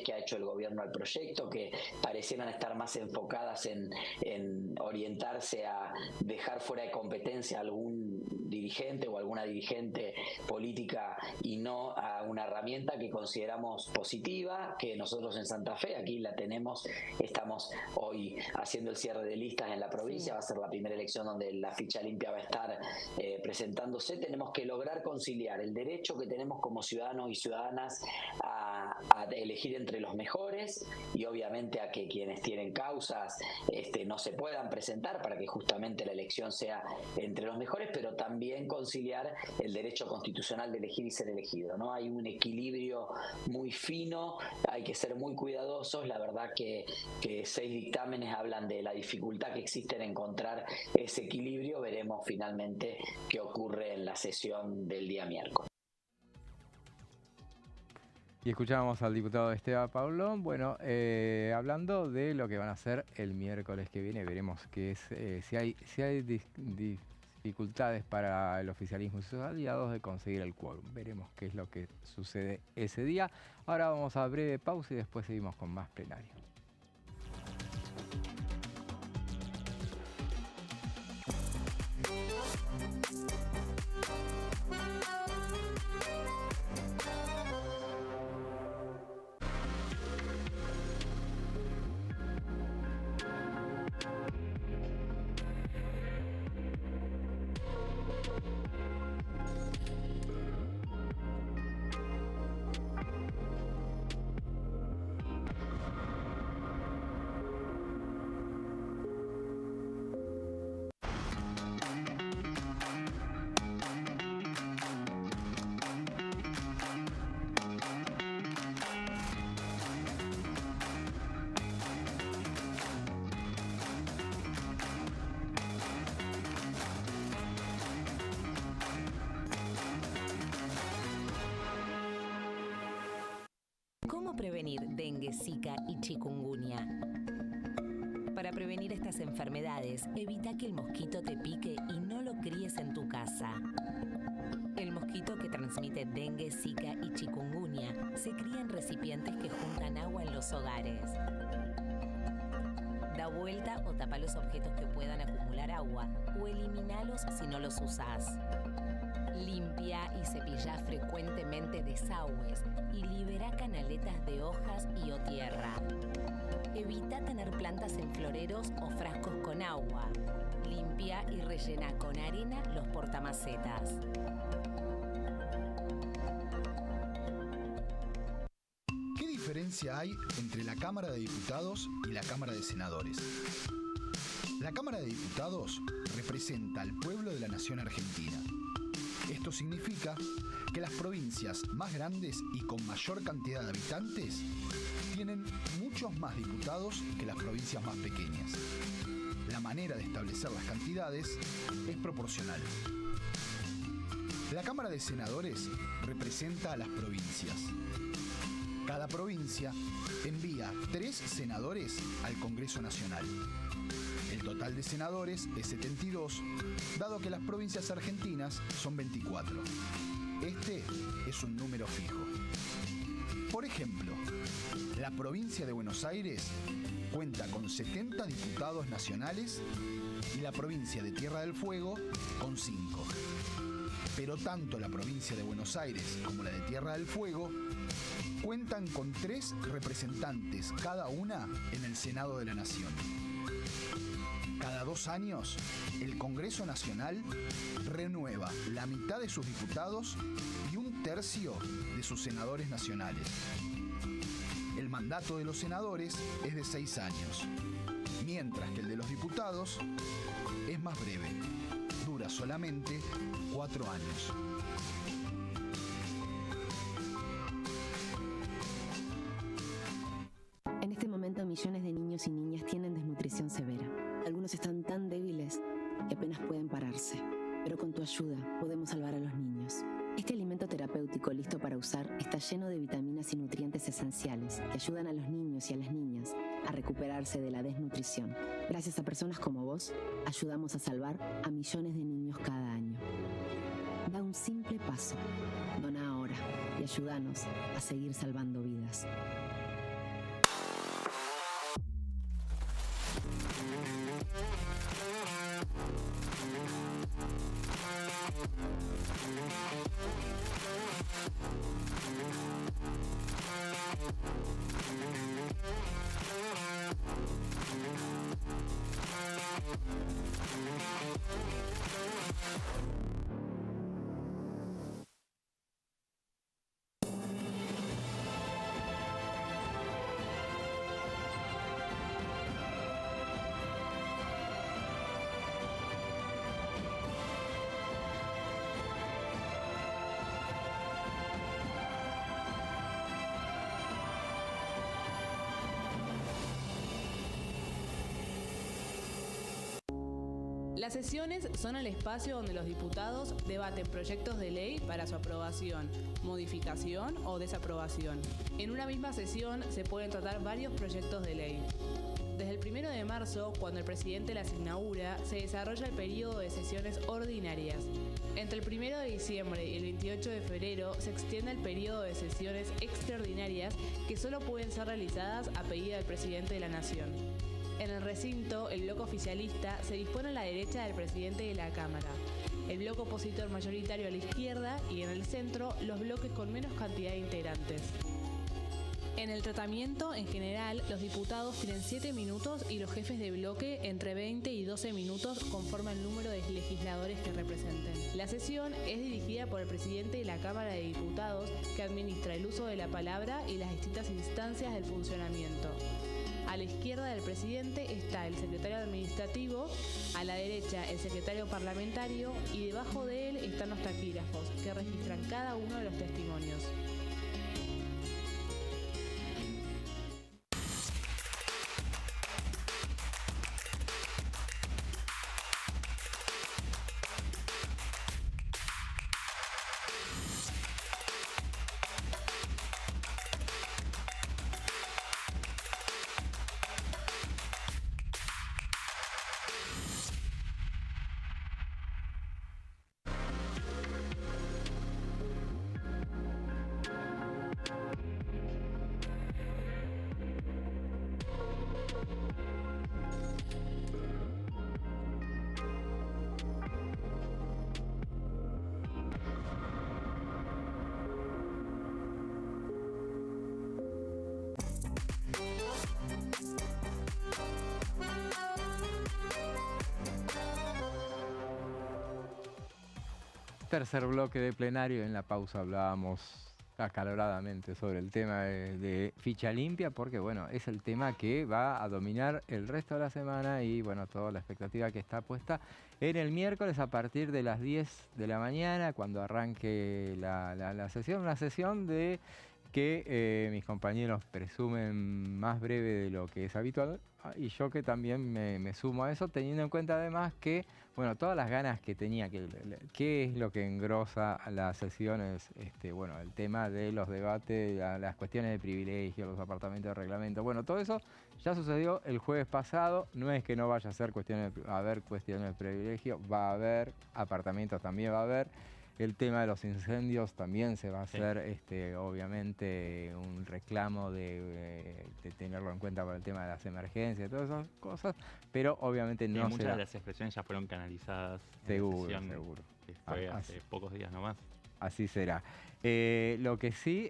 que ha hecho el gobierno al proyecto, que parecieran estar más enfocadas en orientarse a dejar fuera de competencia a algún dirigente o alguna dirigente política y no a una herramienta que consideramos positiva, que nosotros en Santa Fe, aquí la tenemos, estamos hoy haciendo el cierre de listas en la provincia, va a ser la primera elección donde la ficha limpia va a estar presentándose. Tenemos que lograr conciliar el derecho que tenemos como ciudadanos y ciudadanas a elegir entre los mejores y obviamente a que quienes tienen causas no se puedan presentar para que justamente la elección sea entre los mejores, pero también conciliar el derecho constitucional de elegir y ser elegido, ¿no? Hay un equilibrio muy fino, hay que ser muy cuidadosos. La verdad que 6 dictámenes hablan de la dificultad que existe en encontrar ese equilibrio. Veremos finalmente qué ocurre en la sesión del día miércoles. Y escuchábamos al diputado Esteban Paulón, bueno, hablando de lo que van a hacer el miércoles que viene. Veremos que es, si hay dificultades para el oficialismo y sus aliados de conseguir el quórum. Veremos qué es lo que sucede ese día. Ahora vamos a breve pausa y después seguimos con más plenario. ¿Cómo prevenir dengue, zika y chikungunya? Para prevenir estas enfermedades, evita que el mosquito te pique y no lo críes en tu casa. El mosquito que transmite dengue, zika y chikungunya se cría en recipientes que juntan agua en los hogares. Da vuelta o tapa los objetos que puedan acumular agua o eliminalos si no los usás. Limpia y cepilla frecuentemente desagües y libera canaletas de hojas y o tierra. Evita tener plantas en floreros o frascos con agua. Limpia y rellena con arena los portamacetas. ¿Qué diferencia hay entre la Cámara de Diputados y la Cámara de Senadores? La Cámara de Diputados representa al pueblo de la nación argentina. Esto significa que las provincias más grandes y con mayor cantidad de habitantes tienen muchos más diputados que las provincias más pequeñas. La manera de establecer las cantidades es proporcional. La Cámara de Senadores representa a las provincias. Cada provincia envía 3 senadores al Congreso Nacional. El total de senadores es 72, dado que las provincias argentinas son 24. Este es un número fijo. Por ejemplo, la provincia de Buenos Aires cuenta con 70 diputados nacionales y la provincia de Tierra del Fuego con 5. Pero tanto la provincia de Buenos Aires como la de Tierra del Fuego cuentan con 3 representantes cada una en el Senado de la Nación. Cada 2 años, el Congreso Nacional renueva la mitad de sus diputados y 1/3 de sus senadores nacionales. El mandato de los senadores es de 6 años, mientras que el de los diputados es más breve, dura solamente 4 años. En este momento, millones de niños y niñas tienen desnutrición severa. Algunos están tan débiles que apenas pueden pararse. Pero con tu ayuda podemos salvar a los niños. Este alimento terapéutico listo para usar está lleno de vitaminas y nutrientes esenciales que ayudan a los niños y a las niñas a recuperarse de la desnutrición. Gracias a personas como vos, ayudamos a salvar a millones de niños cada año. Da un simple paso. Dona ahora y ayúdanos a seguir salvando vidas. Las sesiones son el espacio donde los diputados debaten proyectos de ley para su aprobación, modificación o desaprobación. En una misma sesión se pueden tratar varios proyectos de ley. Desde el 1 de marzo, cuando el presidente las inaugura, se desarrolla el periodo de sesiones ordinarias. Entre el 1 de diciembre y el 28 de febrero se extiende el periodo de sesiones extraordinarias que solo pueden ser realizadas a pedido del presidente de la Nación. En el recinto, el bloque oficialista se dispone a la derecha del presidente de la Cámara, el bloque opositor mayoritario a la izquierda y en el centro los bloques con menos cantidad de integrantes. En el tratamiento, en general, los diputados tienen 7 minutos y los jefes de bloque entre 20 y 12 minutos conforme al número de legisladores que representen. La sesión es dirigida por el presidente de la Cámara de Diputados, que administra el uso de la palabra y las distintas instancias del funcionamiento. A la izquierda del presidente está el secretario administrativo, a la derecha el secretario parlamentario y debajo de él están los taquígrafos, que registran cada uno de los testimonios. tercer bloque de plenario. En la pausa hablábamos acaloradamente sobre el tema de ficha limpia, porque bueno, es el tema que va a dominar el resto de la semana y bueno, toda la expectativa que está puesta en el miércoles a partir de las 10 de la mañana, cuando arranque la sesión, una sesión de que mis compañeros presumen más breve de lo que es habitual, y yo que también me sumo a eso, teniendo en cuenta además que, bueno, todas las ganas que tenía, que es lo que engrosa las sesiones, bueno, el tema de los debates, las cuestiones de privilegio, los apartamentos de reglamento, bueno, todo eso ya sucedió el jueves pasado. No es que no vaya a haber cuestiones de privilegio, va a haber apartamentos, también va a haber. El tema de los incendios también se va a hacer, obviamente, un reclamo de tenerlo en cuenta por el tema de las emergencias y todas esas cosas, pero obviamente no muchas será. de las expresiones ya fueron canalizadas. Seguro, en la sesión, seguro. Que fue hace pocos días nomás. Así será. Lo que sí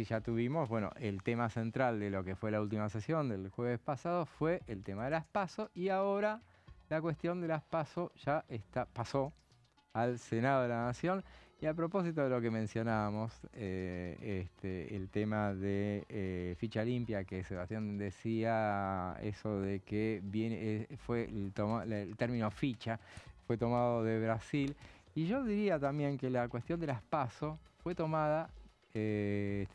ya tuvimos, bueno, el tema central de lo que fue la última sesión del jueves pasado fue el tema de las PASO, y ahora la cuestión de las PASO ya pasó al Senado de la Nación. Y a propósito de lo que mencionábamos, el tema de ficha limpia, que Sebastián decía eso de que fue el término ficha, fue tomado de Brasil. Y yo diría también que la cuestión de las PASO fue tomada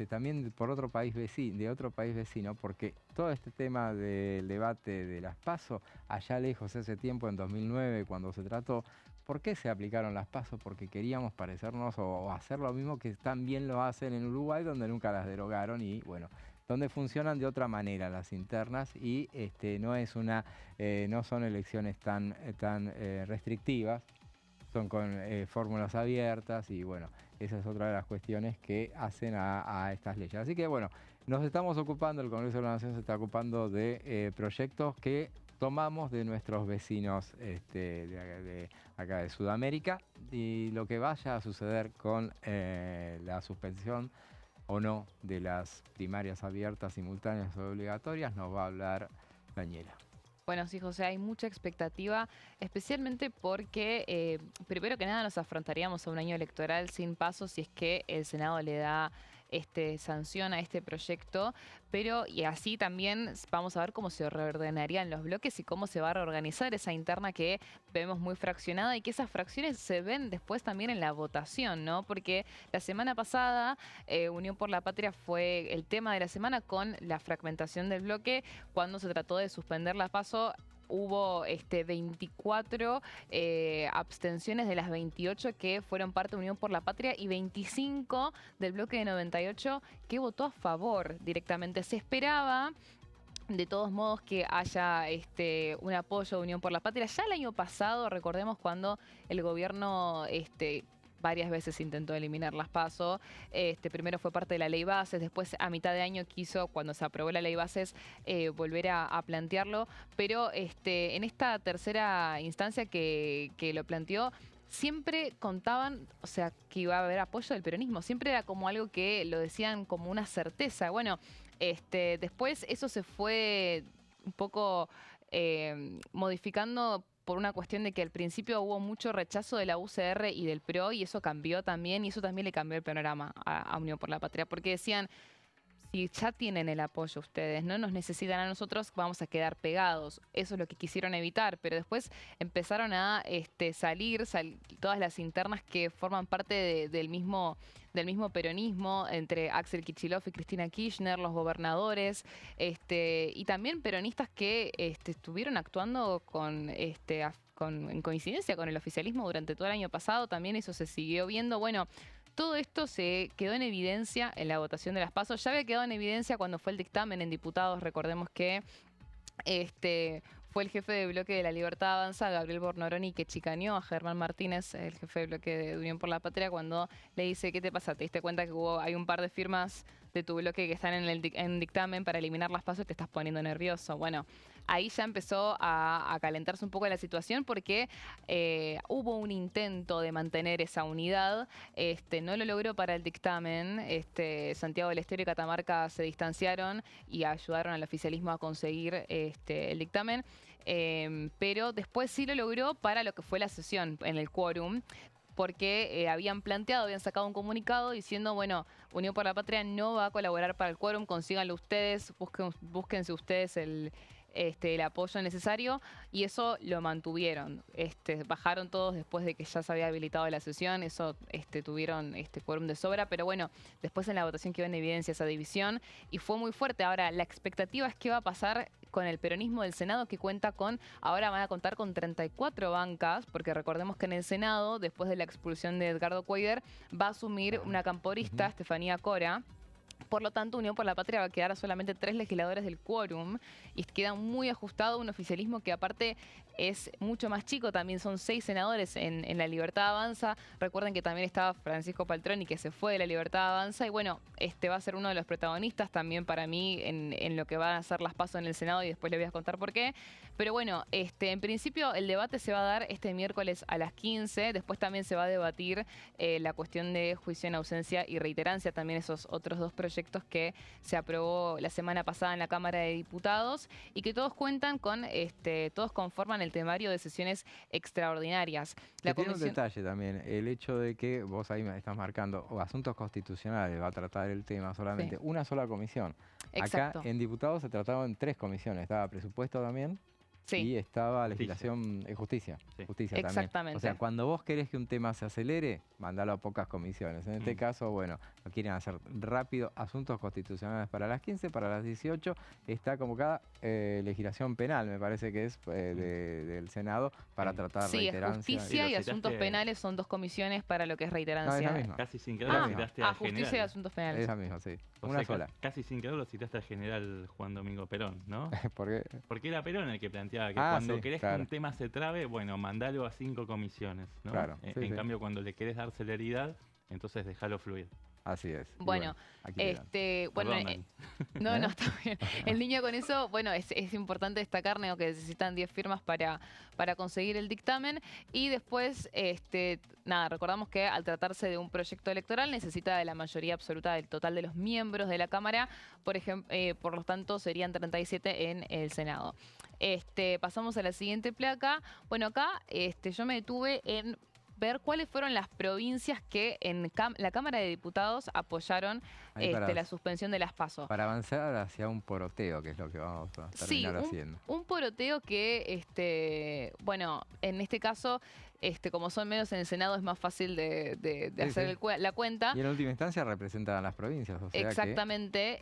también por otro país vecino, porque todo este tema del debate de las PASO, allá lejos ese tiempo, en 2009, cuando se trató, ¿por qué se aplicaron las PASO? Porque queríamos parecernos o hacer lo mismo que también lo hacen en Uruguay, donde nunca las derogaron y bueno, donde funcionan de otra manera las internas, y no son elecciones tan restrictivas, son con fórmulas abiertas, y bueno, esa es otra de las cuestiones que hacen a estas leyes. Así que bueno, nos estamos ocupando, el Congreso de la Nación se está ocupando de proyectos que tomamos de nuestros vecinos de acá de Sudamérica, y lo que vaya a suceder con la suspensión o no de las primarias abiertas, simultáneas o obligatorias, nos va a hablar Daniela. Bueno, sí, José, hay mucha expectativa, especialmente porque, primero que nada, nos afrontaríamos a un año electoral sin PASO si es que el Senado le da sanción a este proyecto, y así también vamos a ver cómo se reordenarían los bloques y cómo se va a reorganizar esa interna que vemos muy fraccionada, y que esas fracciones se ven después también en la votación, ¿no? Porque la semana pasada Unión por la Patria fue el tema de la semana con la fragmentación del bloque. Cuando se trató de suspender la PASO, hubo 24 abstenciones de las 28 que fueron parte de Unión por la Patria, y 25 del bloque de 98 que votó a favor directamente. Se esperaba de todos modos que haya un apoyo de Unión por la Patria. Ya el año pasado, recordemos, cuando el gobierno varias veces intentó eliminar las PASO. Primero fue parte de la ley bases, después a mitad de año quiso, cuando se aprobó la ley bases, volver a plantearlo. Pero en esta tercera instancia que lo planteó, siempre contaban, o sea, que iba a haber apoyo del peronismo. Siempre era como algo que lo decían como una certeza. Bueno, después eso se fue un poco modificando por una cuestión de que al principio hubo mucho rechazo de la UCR y del PRO, y eso cambió también, y eso también le cambió el panorama a Unión por la Patria, porque decían, si ya tienen el apoyo ustedes, no nos necesitan a nosotros, vamos a quedar pegados. Eso es lo que quisieron evitar, pero después empezaron a salir todas las internas que forman parte del mismo peronismo, entre Axel Kicillof y Cristina Kirchner, los gobernadores, y también peronistas que estuvieron actuando en coincidencia con el oficialismo durante todo el año pasado. También eso se siguió viendo. Bueno, todo esto se quedó en evidencia en la votación de las PASO. Ya había quedado en evidencia cuando fue el dictamen en diputados. Recordemos que fue el jefe de bloque de La Libertad Avanza, Gabriel Bornoroni, que chicaneó a Germán Martínez, el jefe de bloque de Unión por la Patria, cuando le dice, ¿qué te pasa? ¿Te diste cuenta que hay un par de firmas de tu bloque que están en dictamen para eliminar las PASO y te estás poniendo nervioso? Bueno, ahí ya empezó a calentarse un poco la situación, porque hubo un intento de mantener esa unidad. No lo logró para el dictamen. Santiago del Estero y Catamarca se distanciaron y ayudaron al oficialismo a conseguir el dictamen. Pero después sí lo logró para lo que fue la sesión en el quórum. porque habían sacado un comunicado diciendo, bueno, Unión por la Patria no va a colaborar para el quórum, consíganlo ustedes, búsquense ustedes el apoyo necesario, y eso lo mantuvieron. Bajaron todos después de que ya se había habilitado la sesión, eso tuvieron quórum de sobra, pero bueno, después en la votación quedó en evidencia esa división y fue muy fuerte. Ahora, la expectativa es qué va a pasar con el peronismo del Senado, que ahora van a contar con 34 bancas, porque recordemos que en el Senado, después de la expulsión de Edgardo Cuéllar, va a asumir una camporista, Estefanía Cora. Por lo tanto, Unión por la Patria va a quedar a solamente 3 legisladores del quórum y queda muy ajustado un oficialismo que aparte es mucho más chico. También son 6 senadores en La Libertad Avanza. Recuerden que también estaba Francisco Paltroni, que se fue de La Libertad Avanza. Y bueno, va a ser uno de los protagonistas también para mí en lo que van a ser las PASO en el Senado, y después les voy a contar por qué. Pero bueno, en principio el debate se va a dar este miércoles a las 15. Después también se va a debatir la cuestión de juicio en ausencia y reiterancia, también esos otros 2 proyectos que se aprobó la semana pasada en la Cámara de Diputados y que todos cuentan con, todos conforman el temario de sesiones extraordinarias. Tiene un detalle también, el hecho de que vos ahí me estás marcando asuntos constitucionales, va a tratar el tema solamente una sola comisión. Exacto. Acá en diputados se trataban 3 comisiones, estaba presupuesto también. Sí. Y estaba legislación, justicia. Justicia Exactamente. También. O sea, cuando vos querés que un tema se acelere, mandalo a pocas comisiones. En este caso, bueno, lo quieren hacer rápido. Asuntos constitucionales para las 15, para las 18 está convocada legislación penal, me parece que es del Senado, para tratar reiterancia. Justicia y asuntos penales son 2 comisiones para lo que es reiterancia. No, es la misma. Casi sin querer lo citaste al general. Justicia y asuntos penales. Es la misma, sí. Una sola. Casi sin querer lo citaste al general Juan Domingo Perón, ¿no? ¿Por qué? Porque era Perón el que planteaba que cuando querés que un tema se trabe, bueno, mandalo a 5 comisiones, ¿no? Claro, en cambio, cuando le querés dar celeridad, entonces déjalo fluir. Así es. Bueno, no, está bien. En línea con eso, bueno, es importante destacar, Neo, que necesitan 10 firmas para conseguir el dictamen. Y después, recordamos que al tratarse de un proyecto electoral necesita de la mayoría absoluta del total de los miembros de la Cámara. Por ejemplo, por lo tanto, serían 37 en el Senado. Pasamos a la siguiente placa. Bueno, acá yo me detuve en ver cuáles fueron las provincias que en la Cámara de Diputados apoyaron la suspensión de las PASO. Para avanzar hacia un poroteo, que es lo que vamos a terminar haciendo. Un poroteo que, bueno, en este caso, como son menos en el Senado, es más fácil de hacer la cuenta. Y en última instancia representan a las provincias. O sea exactamente.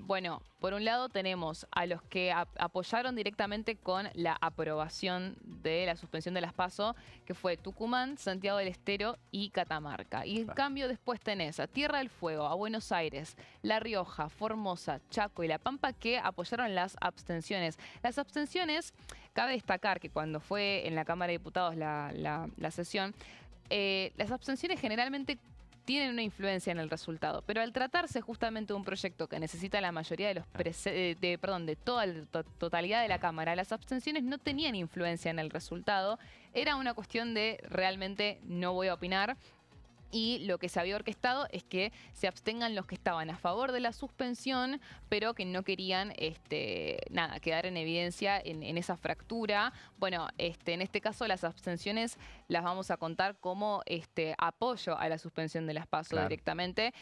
Bueno, por un lado tenemos a los que apoyaron directamente con la aprobación de la suspensión de las PASO, que fue Tucumán, Santiago del Estero y Catamarca. Y en cambio después tenés a Tierra del Fuego, a Buenos Aires, La Rioja, Formosa, Chaco y La Pampa, que apoyaron las abstenciones. Las abstenciones, cabe destacar que cuando fue en la Cámara de Diputados la sesión, las abstenciones generalmente tienen una influencia en el resultado, pero al tratarse justamente de un proyecto que necesita la mayoría de los de toda la totalidad de la Cámara, las abstenciones no tenían influencia en el resultado. Era una cuestión de realmente no voy a opinar. Y lo que se había orquestado es que se abstengan los que estaban a favor de la suspensión, pero que no querían quedar en evidencia en esa fractura. Bueno, en este caso las abstenciones las vamos a contar como apoyo a la suspensión de las PASO directamente.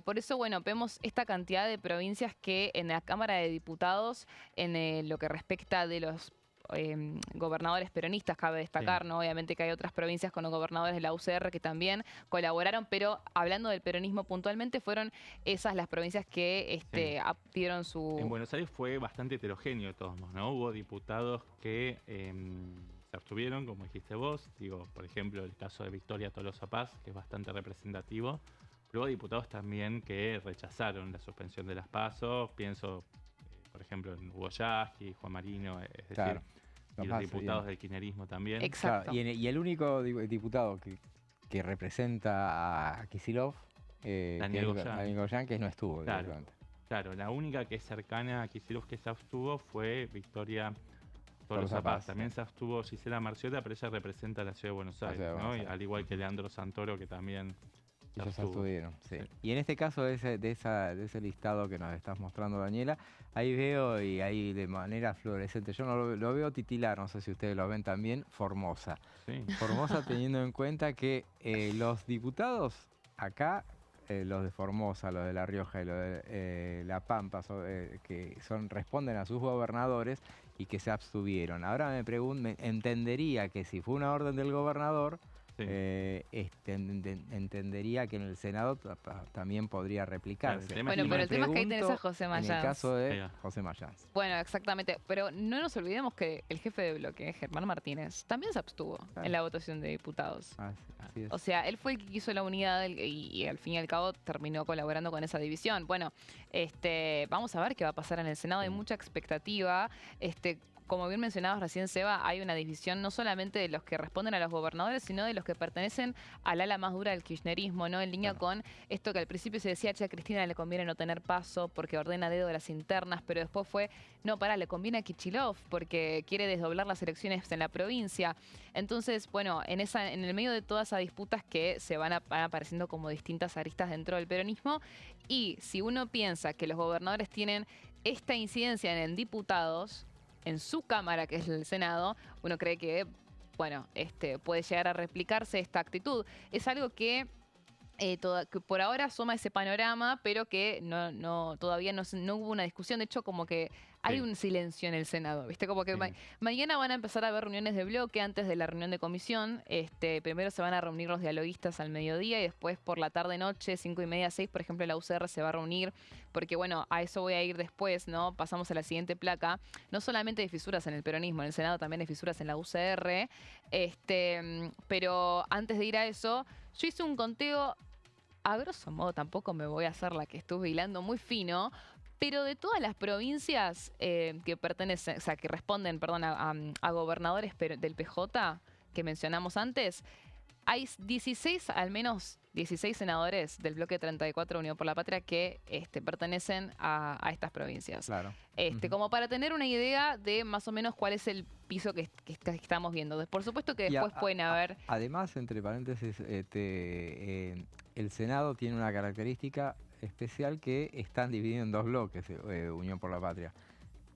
Por eso, bueno, vemos esta cantidad de provincias que en la Cámara de Diputados, en lo que respecta de los gobernadores peronistas, cabe destacar, ¿no? Obviamente que hay otras provincias con los gobernadores de la UCR que también colaboraron, pero hablando del peronismo puntualmente, fueron esas las provincias que dieron su... En Buenos Aires fue bastante heterogéneo de todos modos, ¿no? Hubo diputados que se abstuvieron, como dijiste vos, digo, por ejemplo, el caso de Victoria Tolosa Paz, que es bastante representativo, pero hubo diputados también que rechazaron la suspensión de las PASO, pienso... por ejemplo, en Hugo Yasky, Juan Marino, es decir, y los diputados del kirchnerismo también. Exacto. Y el único diputado que representa a Kicillof, Daniel Goyán, que no estuvo. Claro, la única que es cercana a Kicillof que se abstuvo fue Victoria Tolosa Paz. También se abstuvo Gisela Marciota, pero ella representa a la ciudad de Buenos Aires, ¿no? Al igual que Leandro Santoro, que también Ellos abstuvo. abstuvieron, sí. Sí. Y en este caso de ese listado que nos estás mostrando, Daniela, ahí veo y ahí de manera fluorescente, yo no lo veo titilar, no sé si ustedes lo ven también, Formosa. Sí. Formosa teniendo en cuenta que los diputados acá, los de Formosa, los de La Rioja y los de La Pampa, que responden a sus gobernadores y que se abstuvieron. Ahora me entendería que si fue una orden del gobernador, Sí. entendería que en el Senado también podría replicarse. Claro, Bueno, Y pero me el tema es que ahí tenés a pregunto, José en el Mayans. caso de Ahí José Mayans. Bueno, exactamente. Pero no nos olvidemos que el jefe de bloque, Germán Martínez, también se abstuvo Claro. en la votación de diputados. Así es. O sea, él fue el que quiso la unidad y al fin y al cabo terminó colaborando con esa división. Bueno, vamos a ver qué va a pasar en el Senado. Hay Sí. mucha expectativa. Como bien mencionabas recién, Seba, hay una división no solamente de los que responden a los gobernadores, sino de los que pertenecen al ala más dura del kirchnerismo, ¿no? En línea Claro. con esto que al principio se decía, che, a Cristina le conviene no tener paso porque ordena a dedo de las internas, pero después fue, no, pará, le conviene a Kicillof porque quiere desdoblar las elecciones en la provincia. Entonces, bueno, en el medio de todas esas disputas que van apareciendo como distintas aristas dentro del peronismo, y si uno piensa que los gobernadores tienen esta incidencia en diputados, en su Cámara, que es el Senado, uno cree que, bueno, puede llegar a replicarse esta actitud. Es algo que que por ahora asoma ese panorama, pero que todavía no hubo una discusión. De hecho, como que hay Sí. un silencio en el Senado, ¿viste? Como que Sí. mañana van a empezar a haber reuniones de bloque antes de la reunión de comisión. Primero se van a reunir los dialoguistas al mediodía y después por la tarde-noche, 5:30, 6, por ejemplo, la UCR se va a reunir, porque bueno, a eso voy a ir después, ¿no? Pasamos a la siguiente placa. No solamente hay fisuras en el peronismo, en el Senado también hay fisuras en la UCR, pero antes de ir a eso, yo hice un conteo, a grosso modo, tampoco me voy a hacer la que estuve hilando muy fino, pero de todas las provincias que pertenecen, o sea, que responden, perdón, a gobernadores del PJ que mencionamos antes, hay 16, al menos 16 senadores del bloque 34 Unión por la Patria que pertenecen a estas provincias. Claro. Ujú. Como para tener una idea de más o menos cuál es el piso que estamos viendo. Por supuesto que Y después pueden haber... Además, entre paréntesis, el Senado tiene una característica especial que están divididos en dos bloques, Unión por la Patria.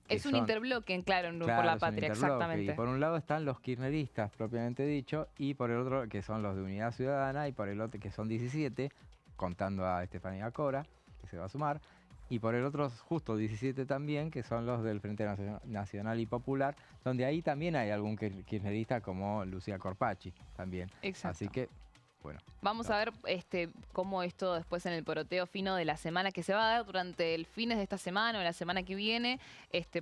que Es un son- interbloque, claro, en Claro, por la es un Patria, interbloque. exactamente. Y por un lado están los kirchneristas, propiamente dicho, y por el otro, que son los de Unidad Ciudadana, y por el otro, que son 17, contando a Estefanía Cora, que se va a sumar, y por el otro, justo 17 también, que son los del Frente Nacional y Popular, donde ahí también hay algún kirchnerista como Lucía Corpacci, también. Exacto. Así que, bueno. Vamos a ver cómo esto después en el poroteo fino de la semana que se va a dar durante el fines de esta semana o la semana que viene,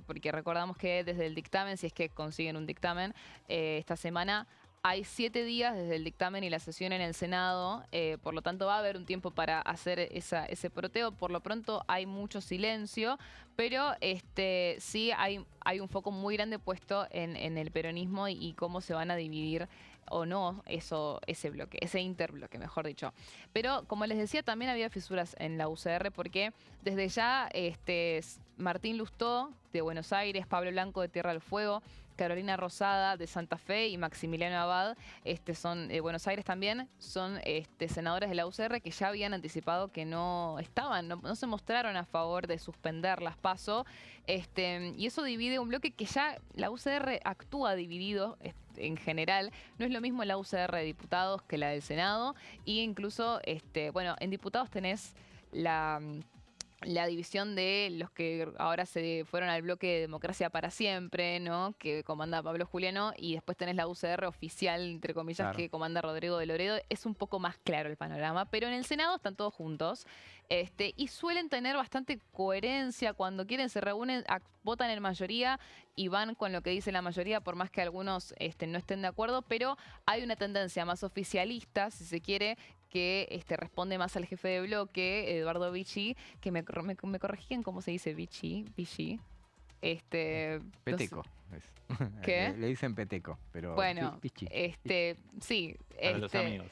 porque recordamos que desde el dictamen, si es que consiguen un dictamen, esta semana hay 7 días desde el dictamen y la sesión en el Senado, por lo tanto va a haber un tiempo para hacer ese poroteo. Por lo pronto hay mucho silencio, pero sí hay un foco muy grande puesto en el peronismo y cómo se van a dividir o no ese bloque, ese interbloque, mejor dicho. Pero como les decía, también había fisuras en la UCR porque desde ya Martín Lustó de Buenos Aires, Pablo Blanco de Tierra del Fuego, Carolina Rosada de Santa Fe y Maximiliano Abad, son de Buenos Aires también, son senadores de la UCR que ya habían anticipado que no se mostraron a favor de suspender las PASO, y eso divide un bloque que ya la UCR actúa dividido en general. No es lo mismo la UCR de diputados que la del Senado, y incluso, en diputados tenés la división de los que ahora se fueron al bloque de Democracia para Siempre, ¿no? Que comanda Pablo Juliano, y después tenés la UCR oficial, entre comillas, Claro. que comanda Rodrigo de Loredo. Es un poco más claro el panorama, pero en el Senado están todos juntos, y suelen tener bastante coherencia. Cuando quieren se reúnen, votan en mayoría y van con lo que dice la mayoría, por más que algunos no estén de acuerdo, pero hay una tendencia más oficialista, si se quiere, que responde más al jefe de bloque, Eduardo Vichy, que me corregían cómo se dice Vichy. Peteco. ¿Qué? Le dicen Peteco, pero Bueno, Pichi. sí. Para los amigos.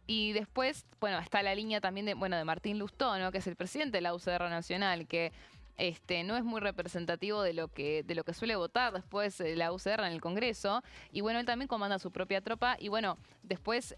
Y después, está la línea también de Martín Lustó, ¿no? Que es el presidente de la UCR Nacional, que no es muy representativo de lo que suele votar después la UCR en el Congreso. Y bueno, él también comanda su propia tropa. Y bueno, después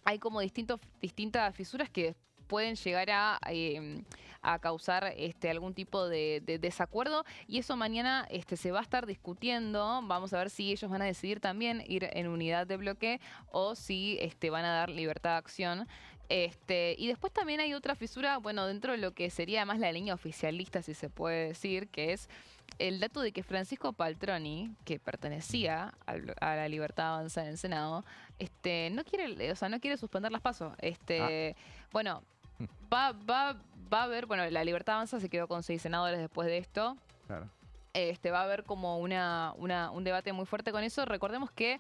hay como distintas fisuras que pueden llegar a causar algún tipo de desacuerdo, y eso mañana se va a estar discutiendo. Vamos a ver si ellos van a decidir también ir en unidad de bloque o si van a dar libertad de acción. Y después también hay otra fisura, bueno, dentro de lo que sería más la línea oficialista, si se puede decir, que es el dato de que Francisco Paltroni, que pertenecía a la Libertad Avanza en el Senado, no quiere suspender las PASO. Bueno, va a haber, bueno, la Libertad Avanza se quedó con 6 senadores después de esto. Claro. Va a haber como un debate muy fuerte con eso. Recordemos que,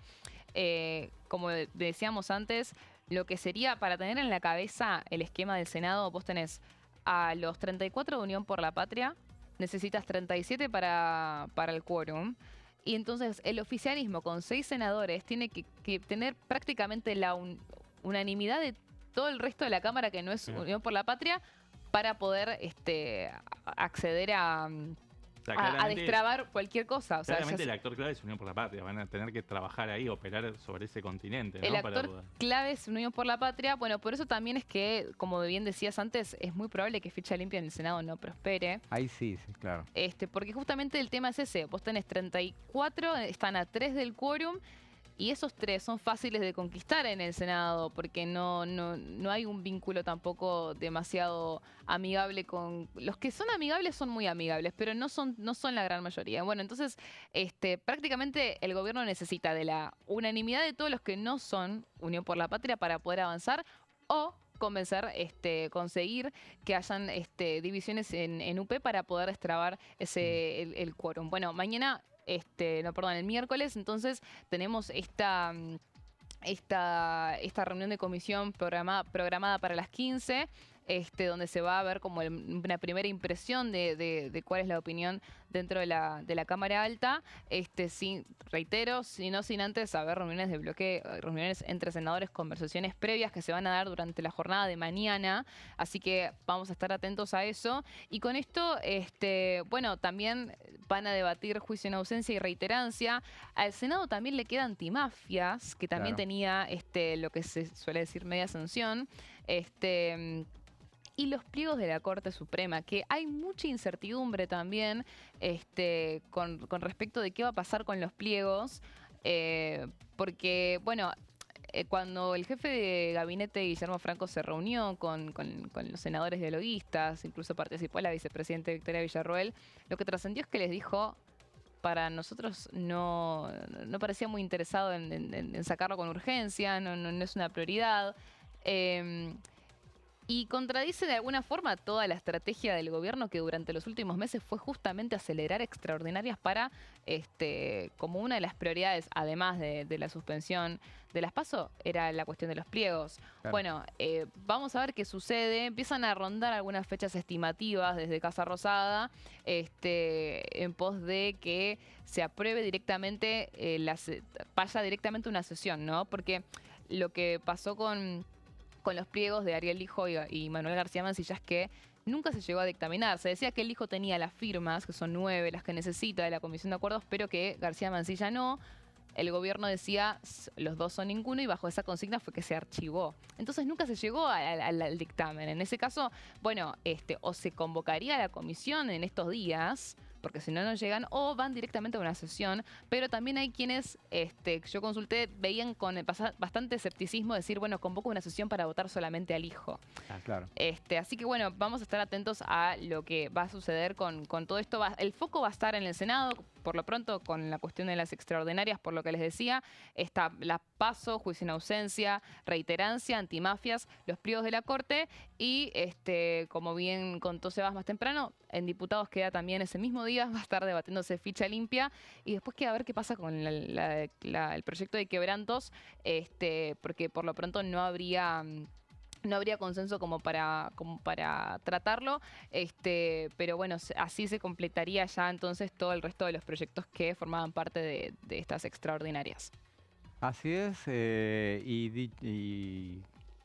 como decíamos antes, lo que sería para tener en la cabeza el esquema del Senado, vos tenés a los 34 de Unión por la Patria, necesitas 37 para el quórum. Y entonces el oficialismo con 6 senadores tiene que tener prácticamente la unanimidad de todo el resto de la Cámara, que no es Unión por la Patria, para poder acceder a destrabar cualquier cosa. O sea, claramente el actor clave es Unión por la Patria. Van a tener que trabajar ahí, operar sobre ese continente, ¿no? El actor clave es Unión por la Patria. Bueno, por eso también es que, como bien decías antes, es muy probable que ficha limpia en el Senado no prospere. Ahí sí, claro. Porque justamente el tema es ese. Vos tenés 34, están a 3 del quórum, y esos 3 son fáciles de conquistar en el Senado, porque no hay un vínculo tampoco demasiado amigable con... Los que son amigables son muy amigables, pero no son la gran mayoría. Bueno, entonces prácticamente el gobierno necesita de la unanimidad de todos los que no son Unión por la Patria para poder avanzar, o conseguir que hayan divisiones en UP para poder destrabar el quórum. Bueno, mañana... el miércoles, entonces tenemos esta reunión de comisión programada para las 15, donde se va a ver como una primera impresión de cuál es la opinión dentro de la Cámara Alta. Reitero, sin antes haber reuniones de bloque, reuniones entre senadores, conversaciones previas que se van a dar durante la jornada de mañana, así que vamos a estar atentos a eso. Y con esto, bueno, también van a debatir juicio en ausencia y reiterancia. Al Senado también le queda antimafias, que también tenía lo que se suele decir media sanción. Y los pliegos de la Corte Suprema, que hay mucha incertidumbre también con respecto de qué va a pasar con los pliegos, porque, bueno, cuando el jefe de gabinete, Guillermo Franco, se reunió con los senadores dialoguistas, incluso participó la vicepresidenta Victoria Villarroel, lo que trascendió es que les dijo: para nosotros no parecía muy interesado en sacarlo con urgencia, no es una prioridad. Y contradice de alguna forma toda la estrategia del gobierno, que durante los últimos meses fue justamente acelerar extraordinarias para, como una de las prioridades, además de la suspensión de las PASO, era la cuestión de los pliegos. Claro. Bueno, vamos a ver qué sucede. Empiezan a rondar algunas fechas estimativas desde Casa Rosada, en pos de que se apruebe directamente, vaya directamente una sesión, ¿no? Porque lo que pasó con los pliegos de Ariel Lijo y Manuel García Mancilla es que nunca se llegó a dictaminar. Se decía que el Lijo tenía las firmas, que son 9 las que necesita de la Comisión de Acuerdos, pero que García Mancilla no. El gobierno decía los 2 son ninguno, y bajo esa consigna fue que se archivó. Entonces nunca se llegó al dictamen. En ese caso, bueno, o se convocaría a la comisión en estos días, porque si no llegan, o van directamente a una sesión. Pero también hay quienes, yo consulté, veían con bastante escepticismo decir, bueno, convoco una sesión para votar solamente al Hijo. Ah, claro. Así que bueno, vamos a estar atentos a lo que va a suceder con todo esto. El foco va a estar en el Senado, por lo pronto, con la cuestión de las extraordinarias, por lo que les decía. Está la PASO, juicio en ausencia, reiterancia, antimafias, los pliegos de la Corte y, como bien contó Sebas más temprano, en diputados queda también ese mismo día, va a estar debatiéndose ficha limpia, y después queda a ver qué pasa con el proyecto de quebrantos, porque por lo pronto no habría consenso como para tratarlo, pero bueno, así se completaría ya entonces todo el resto de los proyectos que formaban parte de estas extraordinarias. Así es, y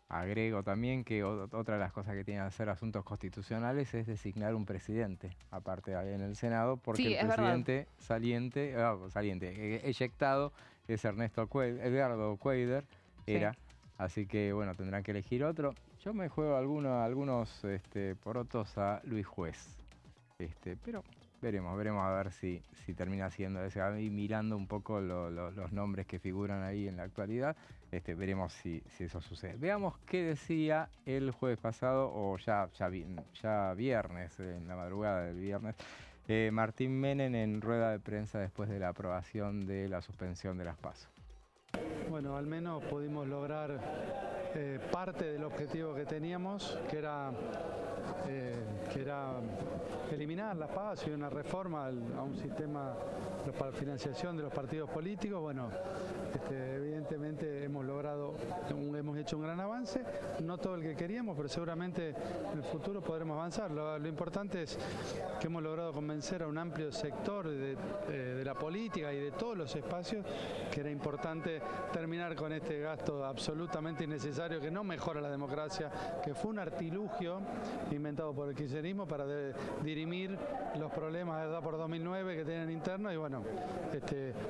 agrego también que otra de las cosas que tienen que hacer asuntos constitucionales es designar un presidente, aparte en el Senado, porque sí, el presidente saliente, eyectado, es Edgardo Cuéllar, era Así que bueno, tendrán que elegir otro. Yo me juego algunos porotos a Luis Juez. Pero veremos a ver si termina siendo ese. Ahí mirando un poco los nombres que figuran ahí en la actualidad, veremos si eso sucede. Veamos qué decía el jueves pasado, o ya viernes, en la madrugada del viernes, Martín Menem en rueda de prensa después de la aprobación de la suspensión de las PASO. Bueno, al menos pudimos lograr parte del objetivo que teníamos, que era eliminar las PASO y una reforma a un sistema de financiación de los partidos políticos. Bueno, evidentemente hemos hecho un gran avance, no todo el que queríamos, pero seguramente en el futuro podremos avanzar. Lo importante es que hemos logrado convencer a un amplio sector de la política y de todos los espacios que era importante terminar con este gasto absolutamente innecesario que no mejora la democracia, que fue un artilugio inventado por el kirchnerismo para dirimir los problemas de por 2009 que tienen internos. Y bueno,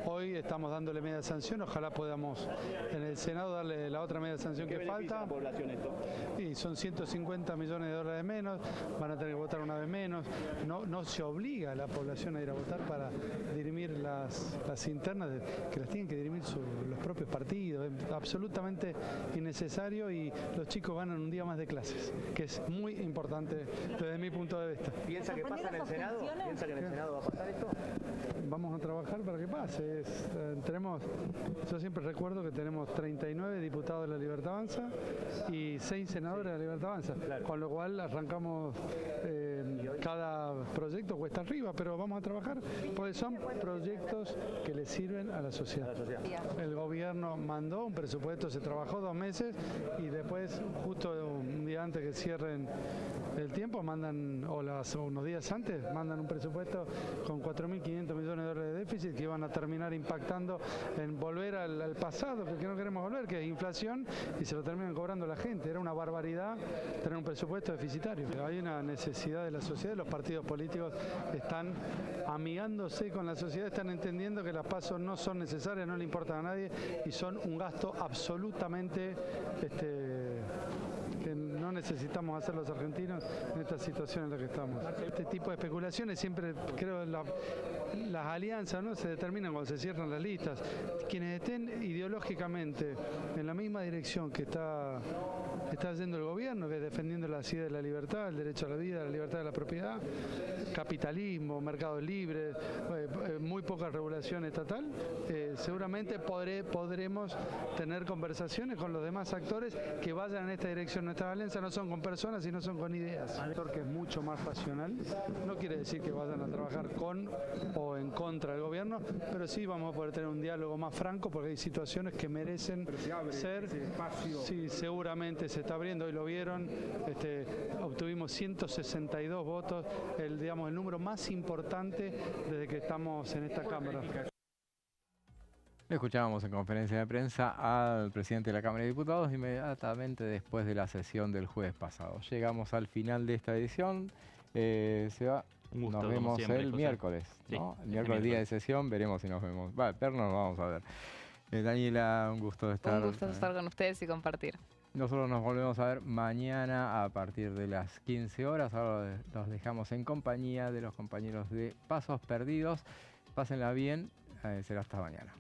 hoy estamos dándole media sanción, ojalá podamos en el Senado darle la otra media sanción que falta. ¿La población esto? Y son 150 millones de dólares menos, van a tener que votar una vez menos. No se obliga a la población a ir a votar para dirimir las internas, que las tienen que dirimir los propios partidos. Es absolutamente innecesario y los chicos ganan un día más de clases, que es muy importante desde mi punto de vista. ¿Piensa que pasa en el Senado? ¿Piensa que en el Senado va a pasar esto? Vamos a trabajar para que pase. Yo siempre recuerdo que tenemos 39 diputados de la Libertad Avanza y 6 senadores de la Libertad Avanza, claro. Con lo cual arrancamos, cada proyecto cuesta arriba, pero vamos a trabajar porque son proyectos que le sirven a la sociedad. El gobierno mandó un presupuesto, se trabajó 2 meses y después, justo un día antes que cierren el tiempo, mandan, o unos días antes, mandan un presupuesto con 4.500 millones de dólares de déficit que iban a terminar impactando en volver al pasado, porque no queremos volver, que es inflación, y se lo terminan cobrando la gente. Era una barbaridad tener un presupuesto deficitario. Hay una necesidad de la sociedad, los partidos políticos están amigándose con la sociedad, están entendiendo que las PASO no son necesarias, no le importan a nadie y son un gasto absolutamente que no necesitamos hacer los argentinos en esta situación en la que estamos. Este tipo de especulaciones siempre, creo, las alianzas, ¿no?, se determinan cuando se cierran las listas. Quienes estén ideológicamente en la misma dirección que está yendo el gobierno, que es defendiendo las ideas de la libertad, el derecho a la vida, la libertad de la propiedad, capitalismo, mercados libres, muy poca regulación estatal, seguramente podremos tener conversaciones con los demás actores que vayan en esta dirección. Nuestras alianzas no son con personas, sino son con ideas. Un sector que es mucho más pasional, no quiere decir que vayan a trabajar con o en contra del gobierno, pero sí vamos a poder tener un diálogo más franco porque hay situaciones que merecen ser. Sí, seguramente se está abriendo, hoy lo vieron, obtuvimos 162 votos, el número más importante desde que estamos en esta Cámara. Escuchábamos en conferencia de prensa al presidente de la Cámara de Diputados inmediatamente después de la sesión del jueves pasado. Llegamos al final de esta edición. Nos vemos siempre, el José. Miércoles, ¿no? Sí, el miércoles, día de sesión, veremos si nos vemos. Vernos nos vamos a ver. Daniela, un gusto estar con ustedes y compartir. Nosotros nos volvemos a ver mañana a partir de las 15 horas. Ahora los dejamos en compañía de los compañeros de Pasos Perdidos. Pásenla bien. Será hasta mañana.